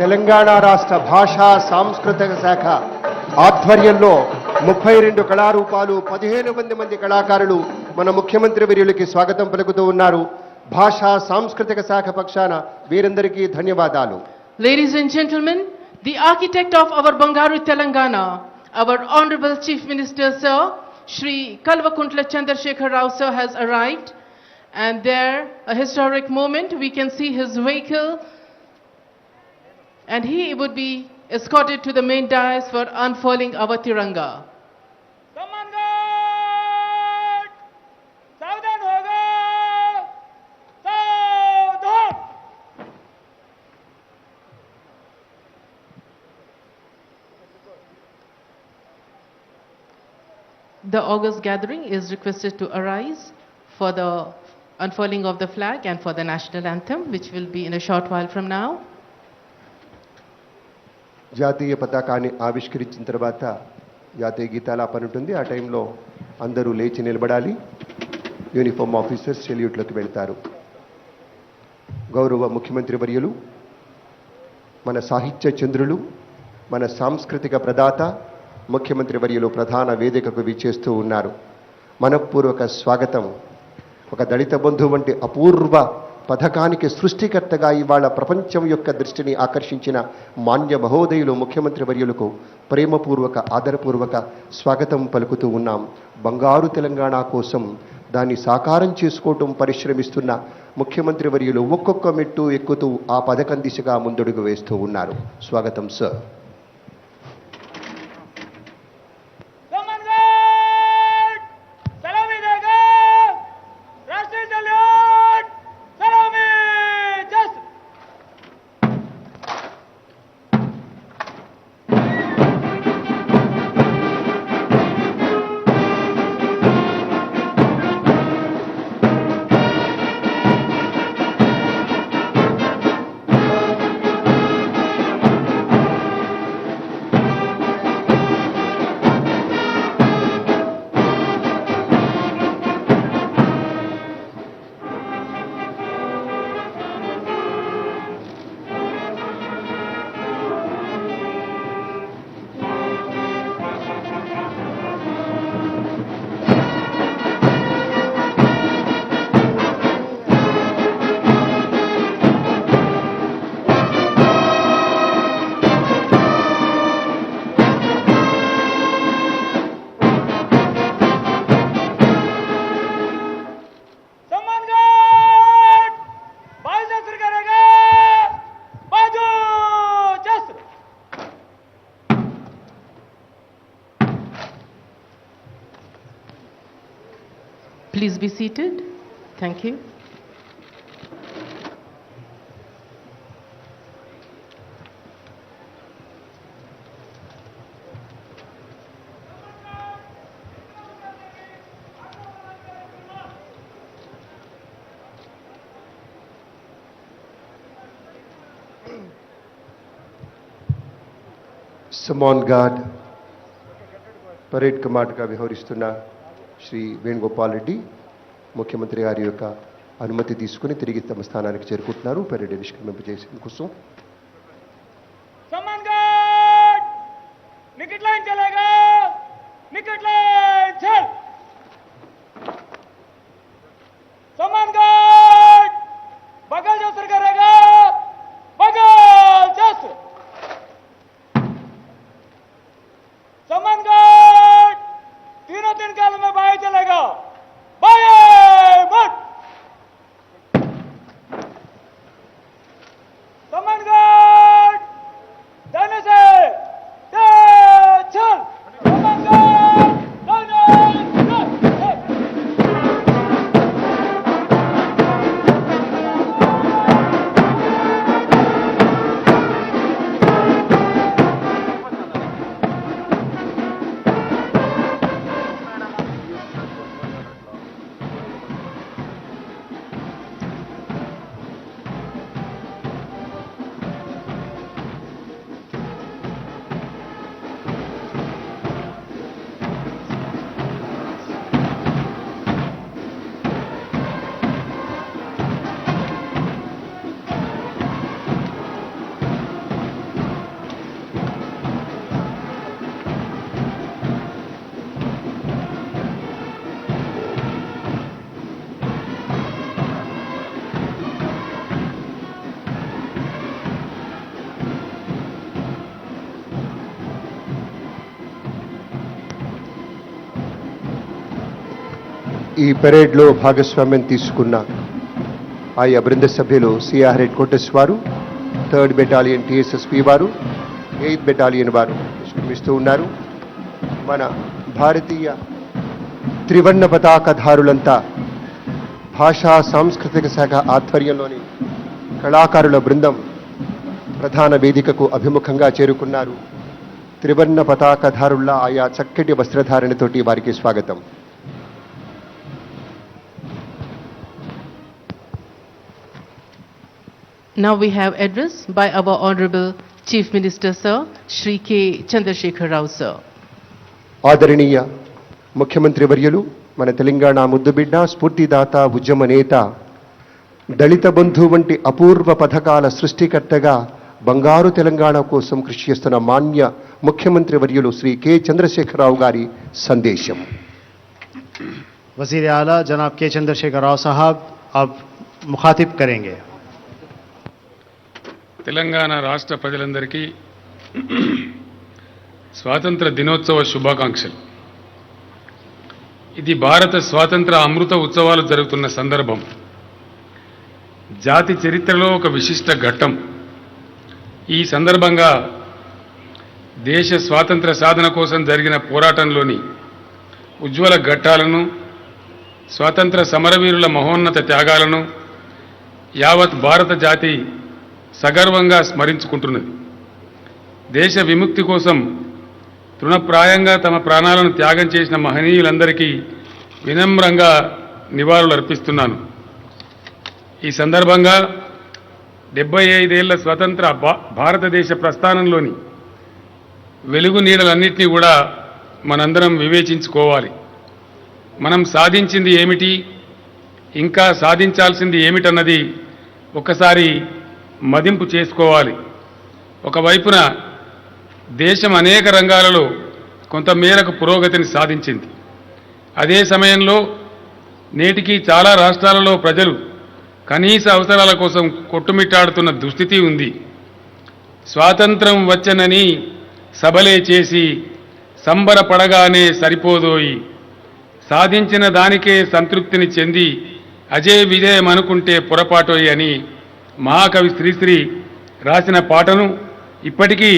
తెలంగాణ రాష్ట్ర భాషా సాంస్కృతిక శాఖ ఆధ్వర్యంలో 32 కళారూపాలు 15 మంది కళాకారులు మన ముఖ్యమంత్రి వర్యులకి స్వాగతం పలుకుతూ ఉన్నారు. భాషా సాంస్కృతిక శాఖ పక్షాన వీరందరికీ ధన్యవాదాలు. Ladies and gentlemen, the architect of our Bangaru Telangana, our Honorable Chief Minister Sir, Shri Kalvakuntla Chandrasekhar Rao Sir has arrived, and there, a historic moment, we can see his vehicle, and he would be escorted to the main dais for unfurling our Tiranga. The august gathering is requested to arise for the unfurling of the flag and for the national anthem, which will be in a short while from now. జాతీయ పతాకాన్ని ఆవిష్కరించిన తర్వాత జాతీయ గీతాలాపన ఉంటుంది. ఆ టైంలో అందరూ లేచి నిలబడాలి. యూనిఫామ్ ఆఫీసర్స్ సెల్యూట్లోకి వెళ్తారు. గౌరవ ముఖ్యమంత్రి వర్యులు, మన సాహిత్య చంద్రులు, మన సాంస్కృతిక ప్రదాత ముఖ్యమంత్రి వర్యులు ప్రధాన వేదికకు విచ్చేస్తూ ఉన్నారు. మనపూర్వక స్వాగతం. ఒక దళిత బంధు వంటి అపూర్వ పథకానికి సృష్టికర్తగా ఇవాళ ప్రపంచం యొక్క దృష్టిని ఆకర్షించిన మాన్య మహోదయులు ముఖ్యమంత్రి వర్యులకు ప్రేమపూర్వక ఆదరపూర్వక స్వాగతం పలుకుతూ ఉన్నాం. బంగారు తెలంగాణ కోసం దాన్ని సాకారం చేసుకోవటం పరిశ్రమిస్తున్న ముఖ్యమంత్రి వర్యులు ఒక్కొక్క మెట్టు ఎక్కుతూ ఆ పథకం దిశగా ముందడుగు వేస్తూ ఉన్నారు. స్వాగతం sir. Please be seated. Thank you. సమాన్ గార్డ్ పరేడ్ కమాండర్గా వ్యవహరిస్తున్న శ్రీ వేణుగోపాల్ రెడ్డి ముఖ్యమంత్రి గారి యొక్క అనుమతి తీసుకుని తిరిగి తమ స్థానానికి చేరుకుంటున్నారు. పరేడ్ నిష్క్రమింపజేసే కోసం ఈ పెరేడ్లో భాగస్వామ్యం తీసుకున్న ఆయా బృంద సభ్యులు సిఆర్ హెడ్ క్వార్టర్స్ వారు, 3rd బెటాలియన్ టీఎస్ఎస్పి వారు, 8th బెటాలియన్ వారు నిష్క్రమిస్తూ ఉన్నారు. మన భారతీయ త్రివర్ణ పతాకధారులంతా భాషా సాంస్కృతిక శాఖ ఆధ్వర్యంలోని కళాకారుల బృందం ప్రధాన వేదికకు అభిముఖంగా చేరుకున్నారు. త్రివర్ణ పతాకధారుల్లా ఆయా చక్కటి వస్త్రధారణతోటి వారికి స్వాగతం. Now we have address by our Honorable Chief Minister, Sir, Shri K. Chandrasekhar Rao, Sir. ఆదరణీయ ముఖ్యమంత్రి వర్యులు, మన తెలంగాణ ముద్దుబిడ్డ, స్ఫూర్తిదాత, ఉద్యమ నేత, దళిత బంధు వంటి అపూర్వ పథకాల సృష్టికర్తగా బంగారు తెలంగాణ కోసం కృషి చేస్తున్న మాన్య ముఖ్యమంత్రి వర్యులు శ్రీ కె చంద్రశేఖరరావు గారి సందేశం. वज़ीर आला जनाब के चंद्रशेखर राव साहब अब मुखातिब करेंगे. తెలంగాణ రాష్ట్ర ప్రజలందరికీ స్వాతంత్ర దినోత్సవ శుభాకాంక్షలు. ఇది భారత స్వాతంత్ర అమృత ఉత్సవాలు జరుగుతున్న సందర్భం. జాతి చరిత్రలో ఒక విశిష్ట ఘట్టం. ఈ సందర్భంగా దేశ స్వాతంత్ర సాధన కోసం జరిగిన పోరాటంలోని ఉజ్వల ఘట్టాలను, స్వాతంత్ర సమరవీరుల మహోన్నత త్యాగాలను యావత్ భారత జాతి సగర్వంగా స్మరించుకుంటున్నది. దేశ విముక్తి కోసం తృణప్రాయంగా తమ ప్రాణాలను త్యాగం చేసిన మహనీయులందరికీ వినమ్రంగా నివాళులు అర్పిస్తున్నాను. ఈ సందర్భంగా 75 ఏళ్ల స్వతంత్ర భారతదేశ ప్రస్థానంలోని వెలుగు నీడలన్నింటినీ కూడా మనందరం వివేచించుకోవాలి. మనం సాధించింది ఏమిటి, ఇంకా సాధించాల్సింది ఏమిటన్నది ఒకసారి మదింపు చేసుకోవాలి. ఒకవైపున దేశం అనేక రంగాలలో కొంతమేరకు పురోగతిని సాధించింది. అదే సమయంలో నేటికి చాలా రాష్ట్రాలలో ప్రజలు కనీస అవసరాల కోసం కొట్టుమిట్టాడుతున్న దుస్థితి ఉంది. స్వాతంత్రం వచ్చనని సబలే చేసి సంబరపడగానే సరిపోదోయి, సాధించిన దానికే సంతృప్తిని చెంది అజే విజయం అనుకుంటే పొరపాటోయి అని మహాకవి శ్రీశ్రీ రాసిన పాటను ఇప్పటికీ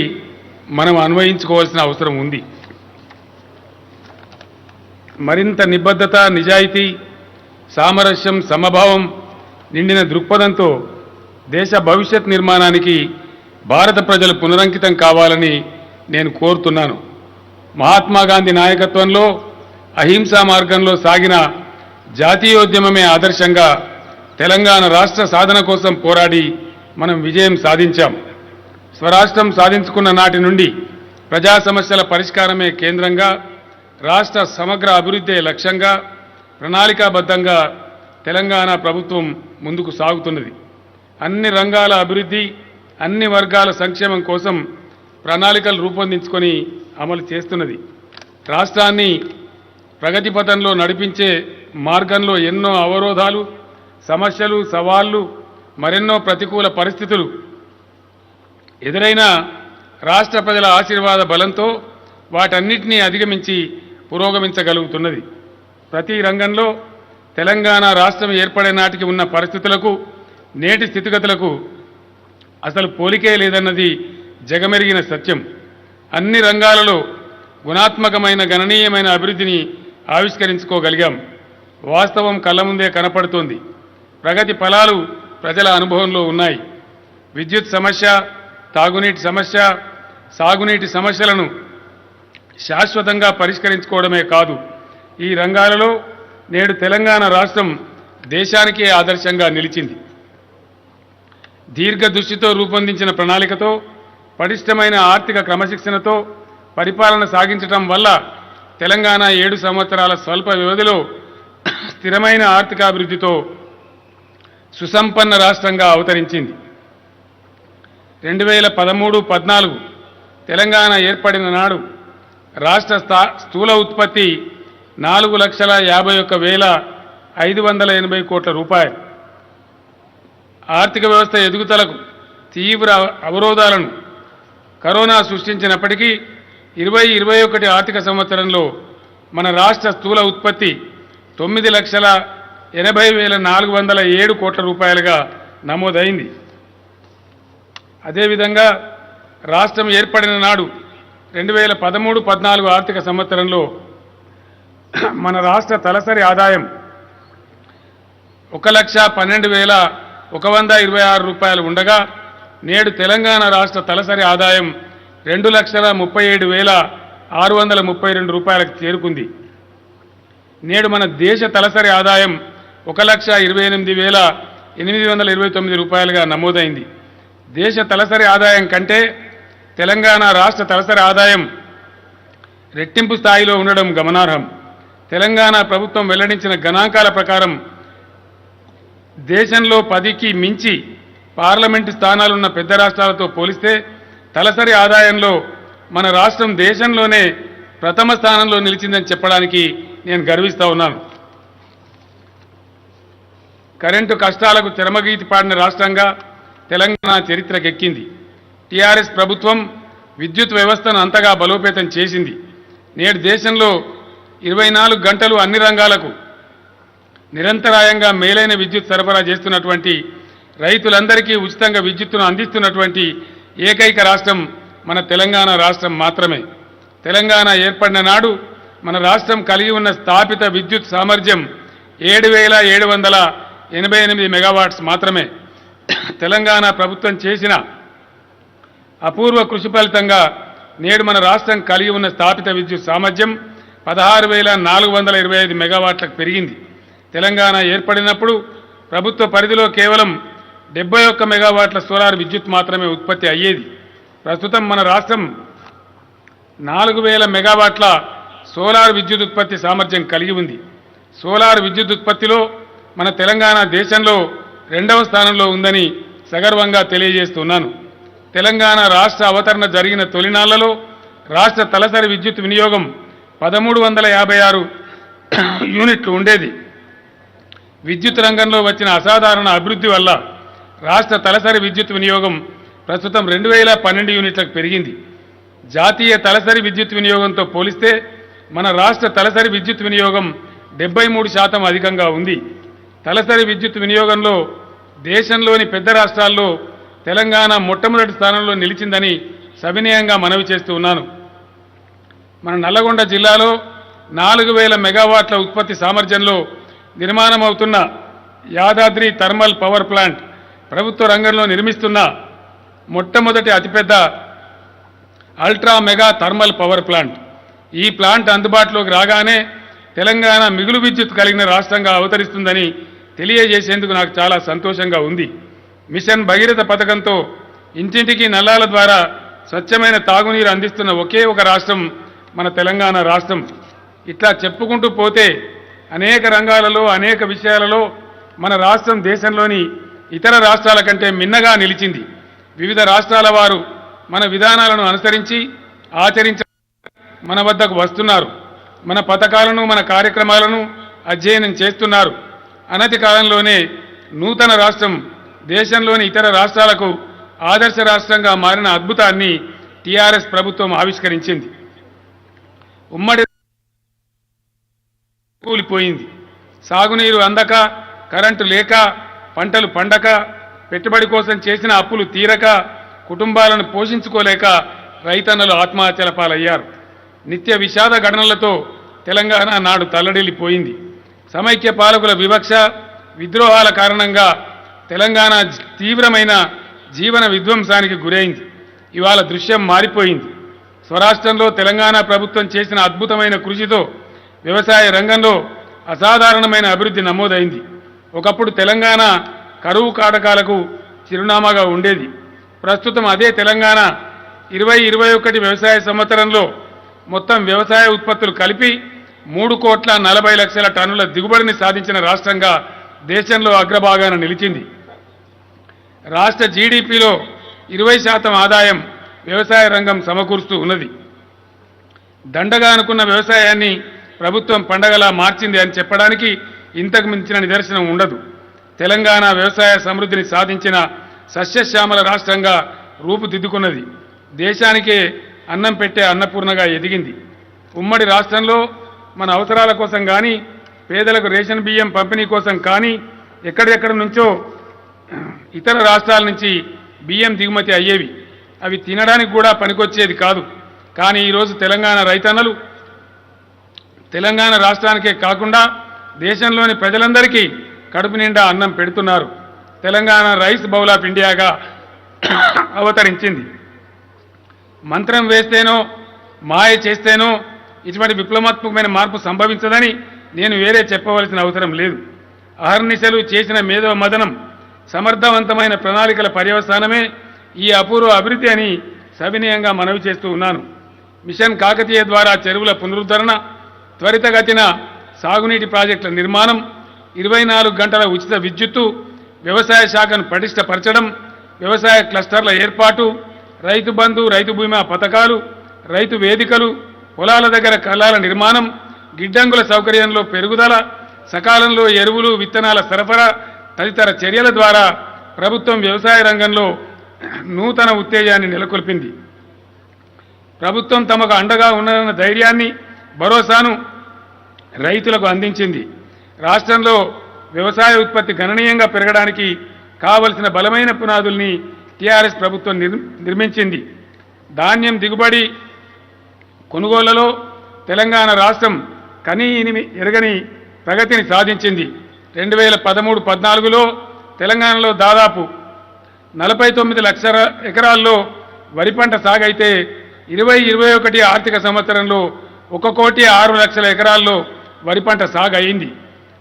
మనం అన్వయించుకోవాల్సిన అవసరం ఉంది. మరింత నిబద్ధత, నిజాయితీ, సామరస్యం, సమభావం నిండిన దృక్పథంతో దేశ భవిష్యత్ నిర్మాణానికి భారత ప్రజలు పునరంకితం కావాలని నేను కోరుతున్నాను. మహాత్మా గాంధీ నాయకత్వంలో అహింసా మార్గంలో సాగిన జాతీయోద్యమమే ఆదర్శంగా తెలంగాణ రాష్ట్ర సాధన కోసం పోరాడి మనం విజయం సాధించాం. స్వరాష్ట్రం సాధించుకున్న నాటి నుండి ప్రజా సమస్యల పరిష్కారమే కేంద్రంగా, రాష్ట్ర సమగ్ర అభివృద్ధే లక్ష్యంగా ప్రణాళికాబద్ధంగా తెలంగాణ ప్రభుత్వం ముందుకు సాగుతున్నది. అన్ని రంగాల అభివృద్ధి, అన్ని వర్గాల సంక్షేమం కోసం ప్రణాళికలు రూపొందించుకొని అమలు చేస్తున్నది. రాష్ట్రాన్ని ప్రగతి పథంలో నడిపించే మార్గంలో ఎన్నో అవరోధాలు, సమస్యలు, సవాళ్లు, మరెన్నో ప్రతికూల పరిస్థితులు ఎదురైనా రాష్ట్ర ప్రజల ఆశీర్వాద బలంతో వాటన్నిటినీ అధిగమించి పురోగమించగలుగుతున్నది. ప్రతి రంగంలో తెలంగాణ రాష్ట్రం ఏర్పడే నాటికి ఉన్న పరిస్థితులకు, నేటి స్థితిగతులకు అసలు పోలికే లేదన్నది జగమెరిగిన సత్యం. అన్ని రంగాలలో గుణాత్మకమైన, గణనీయమైన అభివృద్ధిని ఆవిష్కరించుకోగలిగాం. వాస్తవం కళ్ళ ముందే కనపడుతోంది. ప్రగతి ఫలాలు ప్రజల అనుభవంలో ఉన్నాయి. విద్యుత్ సమస్య, తాగునీటి సమస్య, సాగునీటి సమస్యలను శాశ్వతంగా పరిష్కరించుకోవడమే కాదు, ఈ రంగాలలో నేడు తెలంగాణ రాష్ట్రం దేశానికే ఆదర్శంగా నిలిచింది. దీర్ఘదృష్టితో రూపొందించిన ప్రణాళికతో, పటిష్టమైన ఆర్థిక క్రమశిక్షణతో పరిపాలన సాగించడం వల్ల తెలంగాణ 7 సంవత్సరాల స్వల్ప వ్యవధిలో స్థిరమైన ఆర్థికాభివృద్ధితో సుసంపన్న రాష్ట్రంగా అవతరించింది. 2013-14 తెలంగాణ ఏర్పడిన నాడు రాష్ట్ర స్థూల ఉత్పత్తి 4,51,580 కోట్ల రూపాయలు. ఆర్థిక వ్యవస్థ ఎదుగుదలకు తీవ్ర అవరోధాలను కరోనా సృష్టించినప్పటికీ 2021 ఆర్థిక సంవత్సరంలో మన రాష్ట్ర స్థూల ఉత్పత్తి 9,80,407 కోట్ల రూపాయలుగా నమోదైంది. అదేవిధంగా రాష్ట్రం ఏర్పడిన నాడు 2013-14 ఆర్థిక సంవత్సరంలో మన రాష్ట్ర తలసరి ఆదాయం 1,12,126 రూపాయలు ఉండగా నేడు తెలంగాణ రాష్ట్ర తలసరి ఆదాయం 2,37,632 రూపాయలకు చేరుకుంది. నేడు మన దేశ తలసరి ఆదాయం 1,28,829 రూపాయలుగా నమోదైంది. దేశ తలసరి ఆదాయం కంటే తెలంగాణ రాష్ట్ర తలసరి ఆదాయం రెట్టింపు స్థాయిలో ఉండడం గమనార్హం. తెలంగాణ ప్రభుత్వం వెల్లడించిన గణాంకాల ప్రకారం దేశంలో 10కి మించి పార్లమెంటు స్థానాలున్న పెద్ద రాష్ట్రాలతో పోలిస్తే తలసరి ఆదాయంలో మన రాష్ట్రం దేశంలోనే ప్రథమ స్థానంలో నిలిచిందని చెప్పడానికి నేను గర్విస్తా ఉన్నాను. కరెంటు కష్టాలకు చరమగీతి పాడిన రాష్ట్రంగా తెలంగాణ చరిత్రకెక్కింది. టీఆర్ఎస్ ప్రభుత్వం విద్యుత్ వ్యవస్థను అంతగా బలోపేతం చేసింది. నేడు దేశంలో 24 గంటలు అన్ని రంగాలకు నిరంతరాయంగా మేలైన విద్యుత్ సరఫరా చేస్తున్నటువంటి, రైతులందరికీ ఉచితంగా విద్యుత్తును అందిస్తున్నటువంటి ఏకైక రాష్ట్రం మన తెలంగాణ రాష్ట్రం మాత్రమే. తెలంగాణ ఏర్పడిన నాడు మన రాష్ట్రం కలిగి ఉన్న స్థాపిత విద్యుత్ సామర్థ్యం 7,788 మెగావాట్స్ మాత్రమే. తెలంగాణ ప్రభుత్వం చేసిన అపూర్వ కృషి ఫలితంగా నేడు మన రాష్ట్రం కలిగి ఉన్న స్థాపిత విద్యుత్ సామర్థ్యం 16,425 మెగావాట్లకు పెరిగింది. తెలంగాణ ఏర్పడినప్పుడు ప్రభుత్వ పరిధిలో కేవలం 71 మెగావాట్ల సోలార్ విద్యుత్ మాత్రమే ఉత్పత్తి అయ్యేది. ప్రస్తుతం మన రాష్ట్రం 4,000 మెగావాట్ల సోలార్ విద్యుత్ ఉత్పత్తి సామర్థ్యం కలిగి ఉంది. సోలార్ విద్యుత్ ఉత్పత్తిలో మన తెలంగాణ దేశంలో 2వ స్థానంలో ఉందని సగర్వంగా తెలియజేస్తున్నాను. తెలంగాణ రాష్ట్ర అవతరణ జరిగిన తొలినాళ్లలో రాష్ట్ర తలసరి విద్యుత్ వినియోగం 1,356 యూనిట్లు ఉండేది. విద్యుత్ రంగంలో వచ్చిన అసాధారణ అభివృద్ధి వల్ల రాష్ట్ర తలసరి విద్యుత్ వినియోగం ప్రస్తుతం 2,012 యూనిట్లకు పెరిగింది. జాతీయ తలసరి విద్యుత్ వినియోగంతో పోలిస్తే మన రాష్ట్ర తలసరి విద్యుత్ వినియోగం 73% అధికంగా ఉంది. తలసరి విద్యుత్ వినియోగంలో దేశంలోని పెద్ద రాష్ట్రాల్లో తెలంగాణ మొట్టమొదటి స్థానంలో నిలిచిందని సవినయంగా మనవి చేస్తూ ఉన్నాను. మన నల్లగొండ జిల్లాలో 4,000 మెగావాట్ల ఉత్పత్తి సామర్థ్యంలో నిర్మాణమవుతున్న యాదాద్రి థర్మల్ పవర్ ప్లాంట్ ప్రభుత్వ రంగంలో నిర్మిస్తున్న మొట్టమొదటి అతిపెద్ద ultra mega thermal power plant. ఈ ప్లాంట్ అందుబాటులోకి రాగానే తెలంగాణ మిగులు విద్యుత్ కలిగిన రాష్ట్రంగా అవతరిస్తుందని తెలియజేసేందుకు నాకు చాలా సంతోషంగా ఉంది. మిషన్ భగీరథ పథకంతో ఇంటింటికి నల్లాల ద్వారా స్వచ్ఛమైన తాగునీరు అందిస్తున్న ఒకే ఒక రాష్ట్రం మన తెలంగాణ రాష్ట్రం. ఇట్లా చెప్పుకుంటూ పోతే అనేక రంగాలలో అనేక విషయాలలో మన రాష్ట్రం దేశంలోని ఇతర రాష్ట్రాల కంటే మిన్నగా నిలిచింది. వివిధ రాష్ట్రాల వారు మన విధానాలను అనుసరించి ఆచరించ మన వద్దకు వస్తున్నారు. మన పథకాలను మన కార్యక్రమాలను అధ్యయనం చేస్తున్నారు. అనతి కాలంలోనే నూతన రాష్ట్రం దేశంలోని ఇతర రాష్ట్రాలకు ఆదర్శ రాష్ట్రంగా మారిన అద్భుతాన్ని టీఆర్ఎస్ ప్రభుత్వం ఆవిష్కరించింది. ఉమ్మడి కూలిపోయింది. సాగునీరు అందక, కరెంటు లేక, పంటలు పండక, పెట్టుబడి కోసం చేసిన అప్పులు తీరక, కుటుంబాలను పోషించుకోలేక రైతన్నలు ఆత్మహత్యల పాలయ్యారు. నిత్య విషాద ఘటనలతో తెలంగాణ నాడు తల్లడిల్లిపోయింది. సమైక్య పాలకుల వివక్ష, విద్రోహాల కారణంగా తెలంగాణ తీవ్రమైన జీవన విధ్వంసానికి గురైంది. ఇవాళ దృశ్యం మారిపోయింది. స్వరాష్ట్రంలో తెలంగాణ ప్రభుత్వం చేసిన అద్భుతమైన కృషితో వ్యవసాయ రంగంలో అసాధారణమైన అభివృద్ధి నమోదైంది. ఒకప్పుడు తెలంగాణ కరువు కాటకాలకు చిరునామాగా ఉండేది. ప్రస్తుతం అదే తెలంగాణ 2021 వ్యవసాయ సంవత్సరంలో మొత్తం వ్యవసాయ ఉత్పత్తులు కలిపి 3,40,00,000 టన్నుల దిగుబడిని సాధించిన రాష్ట్రంగా దేశంలో అగ్రభాగాన నిలిచింది. రాష్ట్ర జీడీపీలో 20% ఆదాయం వ్యవసాయ రంగం సమకూరుస్తూ ఉన్నది. దండగా అనుకున్న వ్యవసాయాన్ని ప్రభుత్వం పండగలా మార్చింది అని చెప్పడానికి ఇంతకు మించిన నిదర్శనం ఉండదు. తెలంగాణ వ్యవసాయ సమృద్ధిని సాధించిన సస్యశ్యామల రాష్ట్రంగా రూపుదిద్దుకున్నది. దేశానికే అన్నం పెట్టే అన్నపూర్ణగా ఎదిగింది. ఉమ్మడి రాష్ట్రంలో మన అవసరాల కోసం కానీ పేదలకు రేషన్ బియ్యం పంపిణీ కోసం కానీ ఎక్కడెక్కడ నుంచో ఇతర రాష్ట్రాల నుంచి బియ్యం దిగుమతి అయ్యేవి. అవి తినడానికి కూడా పనికొచ్చేది కాదు. కానీ ఈరోజు తెలంగాణ రైతన్నలు తెలంగాణ రాష్ట్రానికే కాకుండా దేశంలోని ప్రజలందరికీ కడుపు నిండా అన్నం పెడుతున్నారు. తెలంగాణ రైస్ బౌల్ ఆఫ్ ఇండియాగా అవతరించింది. మంత్రం వేస్తేనో మాయ చేస్తేనో ఇటువంటి విప్లవాత్మకమైన మార్పు సంభవించదని నేను వేరే చెప్పవలసిన అవసరం లేదు. అహర్నిశలు చేసిన మేధో మదనం, సమర్థవంతమైన ప్రణాళికల పర్యవసానమే ఈ అపూర్వ అభివృద్ధి అని సవినయంగా మనవి చేస్తూ ఉన్నాను. మిషన్ కాకతీయ ద్వారా చెరువుల పునరుద్ధరణ, త్వరితగతిన సాగునీటి ప్రాజెక్టుల నిర్మాణం, 24 గంటల ఉచిత విద్యుత్తు, వ్యవసాయ శాఖను పటిష్టపరచడం, వ్యవసాయ క్లస్టర్ల ఏర్పాటు, రైతు బంధు, రైతు బీమా పథకాలు, రైతు వేదికలు, పొలాల దగ్గర కల్లాల నిర్మాణం, గిడ్డంగుల సౌకర్యంలో పెరుగుదల, సకాలంలో ఎరువులు, విత్తనాల సరఫరా తదితర చర్యల ద్వారా ప్రభుత్వం వ్యవసాయ రంగంలో నూతన ఉత్తేజాన్ని నెలకొల్పింది. ప్రభుత్వం తమకు అండగా ఉన్నదన్న ధైర్యాన్ని, భరోసాను రైతులకు అందించింది. రాష్ట్రంలో వ్యవసాయ ఉత్పత్తి గణనీయంగా పెరగడానికి కావలసిన బలమైన పునాదుల్ని టీఆర్ఎస్ ప్రభుత్వం నిర్మించింది. ధాన్యం దిగుబడి కొనుగోళ్లలో తెలంగాణ రాష్ట్రం ఎరగని ప్రగతిని సాధించింది. 2013-14లో తెలంగాణలో దాదాపు 49 లక్షల ఎకరాల్లో వరి పంట సాగైతే 20-21 ఆర్థిక సంవత్సరంలో 1,06,00,000 ఎకరాల్లో వరి పంట సాగు అయింది.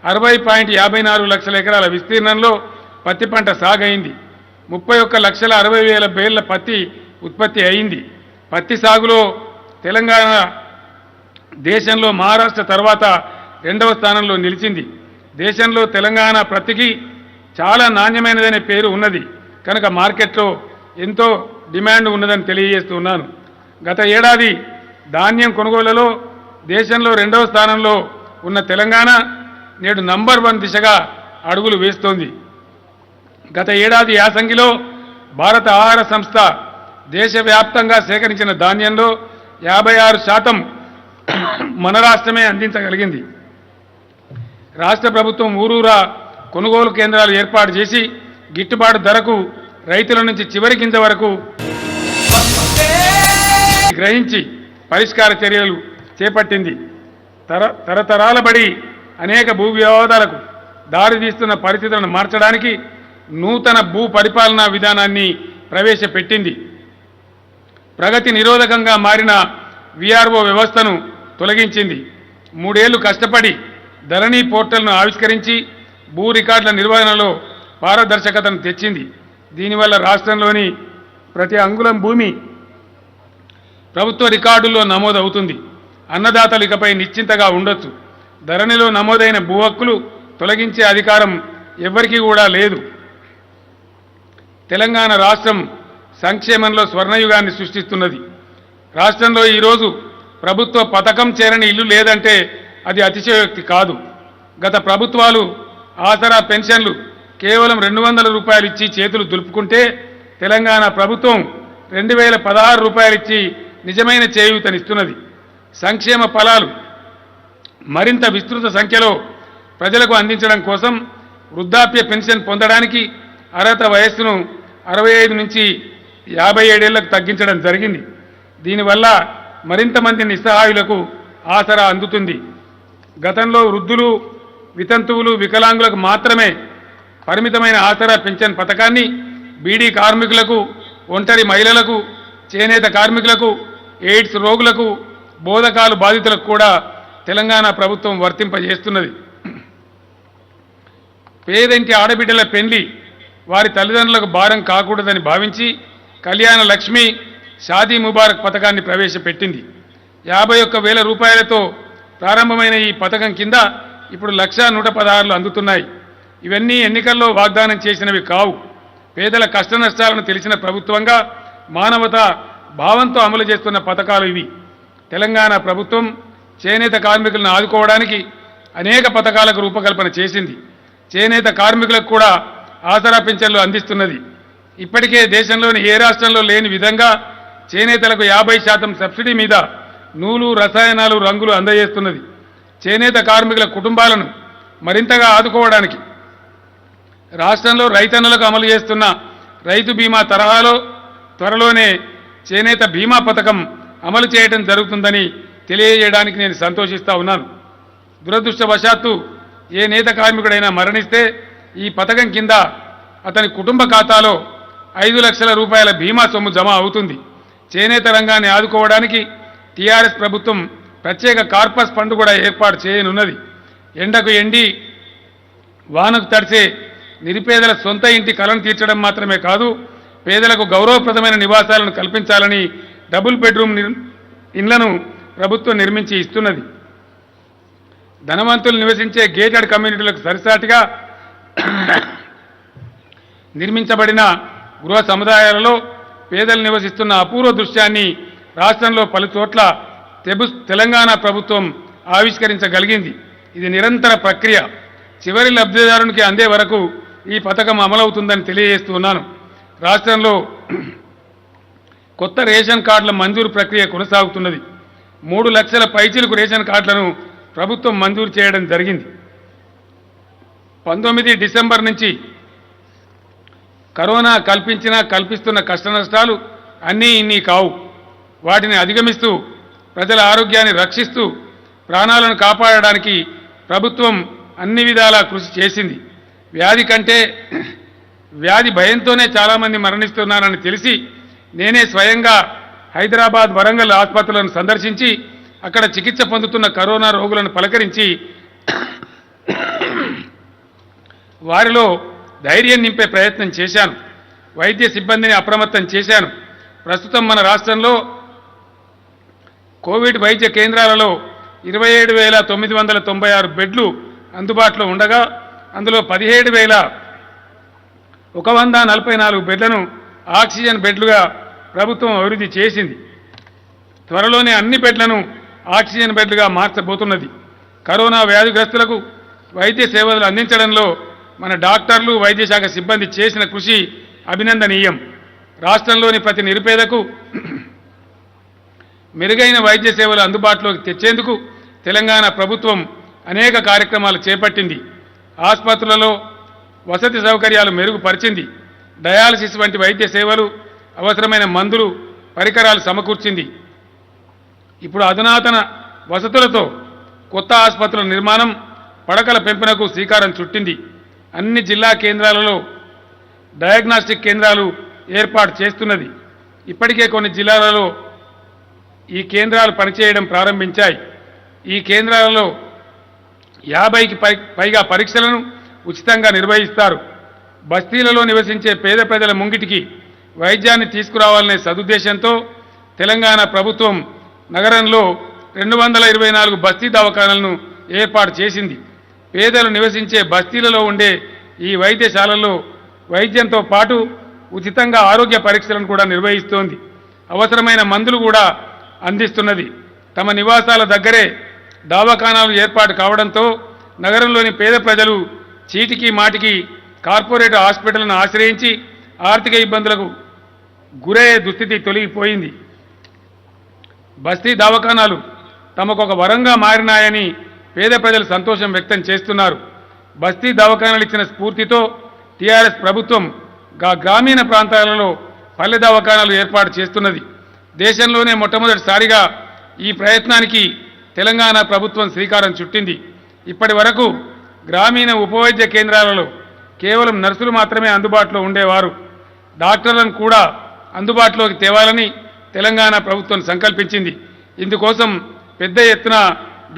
60.54 లక్షల ఎకరాల విస్తీర్ణంలో పత్తి పంట సాగైంది. 31,60,000 బేళ్ల పత్తి ఉత్పత్తి అయింది. పత్తి సాగులో తెలంగాణ దేశంలో మహారాష్ట్ర తర్వాత 2వ స్థానంలో నిలిచింది. దేశంలో తెలంగాణ పత్తికి చాలా నాణ్యమైనదనే పేరు ఉన్నది కనుక మార్కెట్లో ఎంతో డిమాండ్ ఉన్నదని తెలియజేస్తున్నాను. గత ఏడాది ధాన్యం కొనుగోళ్లలో దేశంలో 2వ స్థానంలో ఉన్న తెలంగాణ నేడు నంబర్ 1 దిశగా అడుగులు వేస్తోంది. గత ఏడాది యాసంగిలో భారత ఆహార సంస్థ దేశవ్యాప్తంగా సేకరించిన ధాన్యంలో 56% మన రాష్ట్రమే అందించగలిగింది. రాష్ట్ర ప్రభుత్వం ఊరూరా కొనుగోలు కేంద్రాలు ఏర్పాటు చేసి గిట్టుబాటు ధరకు రైతుల నుంచి చివరి గింజ వరకు గ్రహించి పరిష్కార చర్యలు చేపట్టింది. తరతరాల బడి అనేక భూ వివాదాలకు దారితీస్తున్న పరిస్థితులను మార్చడానికి నూతన భూ పరిపాలనా విధానాన్ని ప్రవేశపెట్టింది. ప్రగతి నిరోధకంగా మారిన విఆర్ఓ వ్యవస్థను తొలగించింది. 3 ఏళ్లు కష్టపడి ధరణి పోర్టల్ను ఆవిష్కరించి భూ రికార్డుల నిర్వహణలో పారదర్శకతను తెచ్చింది. దీనివల్ల రాష్ట్రంలోని ప్రతి అంగుళం భూమి ప్రభుత్వ రికార్డుల్లో నమోదవుతుంది. అన్నదాతలు ఇకపై నిశ్చింతగా ఉండొచ్చు. ధరణిలో నమోదైన భూ హక్కులు తొలగించే అధికారం ఎవ్వరికీ కూడా లేదు. తెలంగాణ రాష్ట్రం సంక్షేమంలో స్వర్ణయుగాన్ని సృష్టిస్తున్నది. రాష్ట్రంలో ఈరోజు ప్రభుత్వ పథకం చేరని ఇల్లు లేదంటే అది అతిశయోక్తి కాదు. గత ప్రభుత్వాలు ఆసరా పెన్షన్లు కేవలం 200 రూపాయలు ఇచ్చి చేతులు దులుపుకుంటే తెలంగాణ ప్రభుత్వం 2016 రూపాయలు ఇచ్చి నిజమైన చేయూతనిస్తున్నది. సంక్షేమ ఫలాలు మరింత విస్తృత సంఖ్యలో ప్రజలకు అందించడం కోసం వృద్ధాప్య పెన్షన్ పొందడానికి అర్హత వయస్సును 65 నుంచి 57 ఏళ్లకు తగ్గించడం జరిగింది. దీనివల్ల మరింత మంది నిస్సహాయులకు ఆసరా అందుతుంది. గతంలో వృద్ధులు, వితంతువులు, వికలాంగులకు మాత్రమే పరిమితమైన ఆసరా పెన్షన్ పథకాన్ని బీడీ కార్మికులకు, ఒంటరి మహిళలకు, చేనేత కార్మికులకు, ఎయిడ్స్ రోగులకు, బోధకాలు బాధితులకు కూడా తెలంగాణ ప్రభుత్వం వర్తింపజేస్తున్నది. పేదింటి ఆడబిడ్డల పెళ్లి వారి తల్లిదండ్రులకు భారం కాకూడదని భావించి కళ్యాణ లక్ష్మి, షాదీ ముబారక్ పథకాన్ని ప్రవేశపెట్టింది. 51,000 రూపాయలతో ప్రారంభమైన ఈ పథకం కింద ఇప్పుడు 1,116 అందుతున్నాయి. ఇవన్నీ ఎన్నికల్లో వాగ్దానం చేసినవి కావు. పేదల కష్ట నష్టాలను తెలిసిన ప్రభుత్వంగా మానవతా భావంతో అమలు చేస్తున్న పథకాలు ఇవి. తెలంగాణ ప్రభుత్వం చేనేత కార్మికులను ఆదుకోవడానికి అనేక పథకాలకు రూపకల్పన చేసింది. చేనేత కార్మికులకు కూడా ఆసరా పింఛన్లు అందిస్తున్నది. ఇప్పటికే దేశంలోని ఏ రాష్ట్రంలో లేని విధంగా చేనేతలకు 50% సబ్సిడీ మీద నూలు, రసాయనాలు, రంగులు అందజేస్తున్నది. చేనేత కార్మికుల కుటుంబాలను మరింతగా ఆదుకోవడానికి రాష్ట్రంలో రైతన్నులకు అమలు చేస్తున్న రైతు బీమా తరహాలో త్వరలోనే చేనేత బీమా పథకం అమలు చేయడం జరుగుతుందని తెలియజేయడానికి నేను సంతోషిస్తా ఉన్నాను. దురదృష్టవశాత్తు ఏ నేత కార్మికుడైనా మరణిస్తే ఈ పథకం కింద అతని కుటుంబ ఖాతాలో 5 లక్షల రూపాయల బీమా సొమ్ము జమ అవుతుంది. చేనేత రంగాన్ని ఆదుకోవడానికి టీఆర్ఎస్ ప్రభుత్వం ప్రత్యేక కార్పస్ ఫండ్ కూడా ఏర్పాటు చేయనున్నది. ఎండకు ఎండి వానకు తడిసే నిరుపేదల సొంత ఇంటి కలను తీర్చడం మాత్రమే కాదు, పేదలకు గౌరవప్రదమైన నివాసాలను కల్పించాలని డబుల్ బెడ్రూమ్ ఇండ్లను ప్రభుత్వం నిర్మించి ఇస్తున్నది. ధనవంతులు నివసించే గేటెడ్ కమ్యూనిటీలకు సరిసాటిగా నిర్మించబడిన గృహ సముదాయాలలో పేదలు నివసిస్తున్న అపూర్వ దృశ్యాన్ని రాష్ట్రంలో పలు చోట్ల తెలంగాణ ప్రభుత్వం ఆవిష్కరించగలిగింది. ఇది నిరంతర ప్రక్రియ. చివరి లబ్ధిదారునికి అందే వరకు ఈ పథకం అమలవుతుందని తెలియజేస్తున్నాను. రాష్ట్రంలో కొత్త రేషన్ కార్డుల మంజూరు ప్రక్రియ కొనసాగుతున్నది. 3 లక్షల పైచిలకు రేషన్ కార్డులను ప్రభుత్వం మంజూరు చేయడం జరిగింది. 19 డిసెంబర్ నుంచి కరోనా కల్పిస్తున్న కష్టనష్టాలు అన్నీ ఇన్ని కావు. వాటిని అధిగమిస్తూ ప్రజల ఆరోగ్యాన్ని రక్షిస్తూ ప్రాణాలను కాపాడడానికి ప్రభుత్వం అన్ని విధాలా కృషి చేసింది. వ్యాధి భయంతోనే చాలామంది మరణిస్తున్నారని తెలిసి నేనే స్వయంగా హైదరాబాద్, వరంగల్ ఆసుపత్రులను సందర్శించి అక్కడ చికిత్స పొందుతున్న కరోనా రోగులను పలకరించి వారిలో ధైర్యం నింపే ప్రయత్నం చేశాను. వైద్య సిబ్బందిని అప్రమత్తం చేశాను. ప్రస్తుతం మన రాష్ట్రంలో కోవిడ్ వైద్య కేంద్రాలలో 27,996 బెడ్లు అందుబాటులో ఉండగా అందులో 17,144 బెడ్లను ఆక్సిజన్ బెడ్లుగా ప్రభుత్వం అభివృద్ధి చేసింది. త్వరలోనే అన్ని బెడ్లను ఆక్సిజన్ బెడ్లుగా మార్చబోతున్నది. కరోనా వ్యాధిగ్రస్తులకు వైద్య సేవలు అందించడంలో మన డాక్టర్లు, వైద్య శాఖ సిబ్బంది చేసిన కృషి అభినందనీయం. రాష్ట్రంలోని ప్రతి నిరుపేదకు మెరుగైన వైద్య సేవలు అందుబాటులోకి తెచ్చేందుకు తెలంగాణ ప్రభుత్వం అనేక కార్యక్రమాలు చేపట్టింది. ఆసుపత్రులలో వసతి సౌకర్యాలు మెరుగుపరిచింది. డయాలసిస్ వంటి వైద్య సేవలు, అవసరమైన మందులు, పరికరాలు సమకూర్చింది. ఇప్పుడు అధునాతన వసతులతో కొత్త ఆసుపత్రుల నిర్మాణం, పడకల పెంపునకు శ్రీకారం చుట్టింది. అన్ని జిల్లా కేంద్రాలలో డయాగ్నాస్టిక్ కేంద్రాలు ఏర్పాటు చేస్తున్నది. ఇప్పటికే కొన్ని జిల్లాలలో ఈ కేంద్రాలు పనిచేయడం ప్రారంభించాయి. ఈ కేంద్రాలలో 50కి పైగా పరీక్షలను ఉచితంగా నిర్వహిస్తారు. బస్తీలలో నివసించే పేద ప్రజల ముంగిటికి వైద్యాన్ని తీసుకురావాలనే సదుద్దేశంతో తెలంగాణ ప్రభుత్వం నగరంలో 224 బస్తీ దవాఖానాలను ఏర్పాటు చేసింది. పేదలు నివసించే బస్తీలలో ఉండే ఈ వైద్యశాలల్లో వైద్యంతో పాటు ఉచితంగా ఆరోగ్య పరీక్షలను కూడా నిర్వహిస్తోంది. అవసరమైన మందులు కూడా అందిస్తున్నది. తమ నివాసాల దగ్గరే దవాఖానాలు ఏర్పాటు కావడంతో నగరంలోని పేద ప్రజలు చీటికి మాటికి కార్పొరేట్ హాస్పిటల్ను ఆశ్రయించి ఆర్థిక ఇబ్బందులకు గురయ్యే దుస్థితి తొలగిపోయింది. బస్తీ దవాఖానాలు తమకొక వరంగా మారినాయని పేద ప్రజలు సంతోషం వ్యక్తం చేస్తున్నారు. బస్తీ దవాఖానాలు ఇచ్చిన స్ఫూర్తితో టీఆర్ఎస్ ప్రభుత్వం గ్రామీణ ప్రాంతాలలో పల్లె దవాఖానాలు ఏర్పాటు చేస్తున్నది. దేశంలోనే మొట్టమొదటిసారిగా ఈ ప్రయత్నానికి తెలంగాణ ప్రభుత్వం శ్రీకారం చుట్టింది. ఇప్పటి వరకు గ్రామీణ ఉపవైద్య కేంద్రాలలో కేవలం నర్సులు మాత్రమే అందుబాటులో ఉండేవారు. డాక్టర్లను కూడా అందుబాటులోకి తేవాలని తెలంగాణ ప్రభుత్వం సంకల్పించింది. ఇందుకోసం పెద్ద ఎత్తున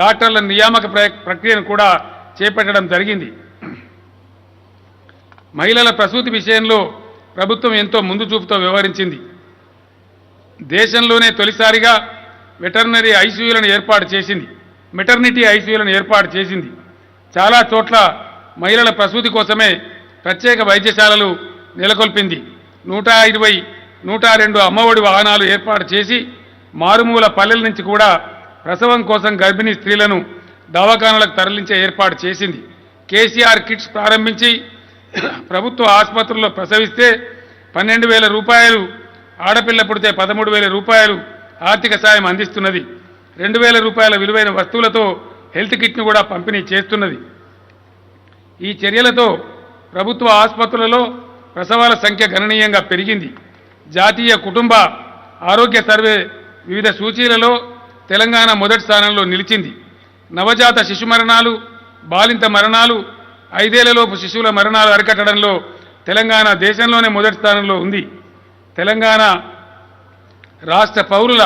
డాక్టర్ల నియామక ప్రక్రియను కూడా చేపట్టడం జరిగింది. మహిళల ప్రసూతి విషయంలో ప్రభుత్వం ఎంతో ముందు చూపుతో వ్యవహరించింది. దేశంలోనే తొలిసారిగా మెటర్నిటీ ఐసీయూలను ఏర్పాటు చేసింది. చాలా చోట్ల మహిళల ప్రసూతి కోసమే ప్రత్యేక వైద్యశాలలు నెలకొల్పింది. 120, 102 అమ్మఒడి వాహనాలు ఏర్పాటు చేసి మారుమూల పల్లెల నుంచి కూడా ప్రసవం కోసం గర్భిణీ స్త్రీలను దవాఖానాలకు తరలించే ఏర్పాటు చేసింది. కేసీఆర్ కిట్స్ ప్రారంభించి ప్రభుత్వ ఆసుపత్రుల్లో ప్రసవిస్తే 12,000 రూపాయలు, ఆడపిల్ల పుడితే 13,000 రూపాయలు ఆర్థిక సాయం అందిస్తున్నది. 2,000 రూపాయల విలువైన వస్తువులతో హెల్త్ కిట్ను కూడా పంపిణీ చేస్తున్నది. ఈ చర్యలతో ప్రభుత్వ ఆసుపత్రులలో ప్రసవాల సంఖ్య గణనీయంగా పెరిగింది. జాతీయ కుటుంబ ఆరోగ్య సర్వే వివిధ సూచీలలో తెలంగాణ మొదటి స్థానంలో నిలిచింది. నవజాత శిశు మరణాలు, బాలింత మరణాలు, 5 ఏళ్లలోపు శిశువుల మరణాలు అరికట్టడంలో తెలంగాణ దేశంలోనే మొదటి స్థానంలో ఉంది. తెలంగాణ రాష్ట్ర పౌరుల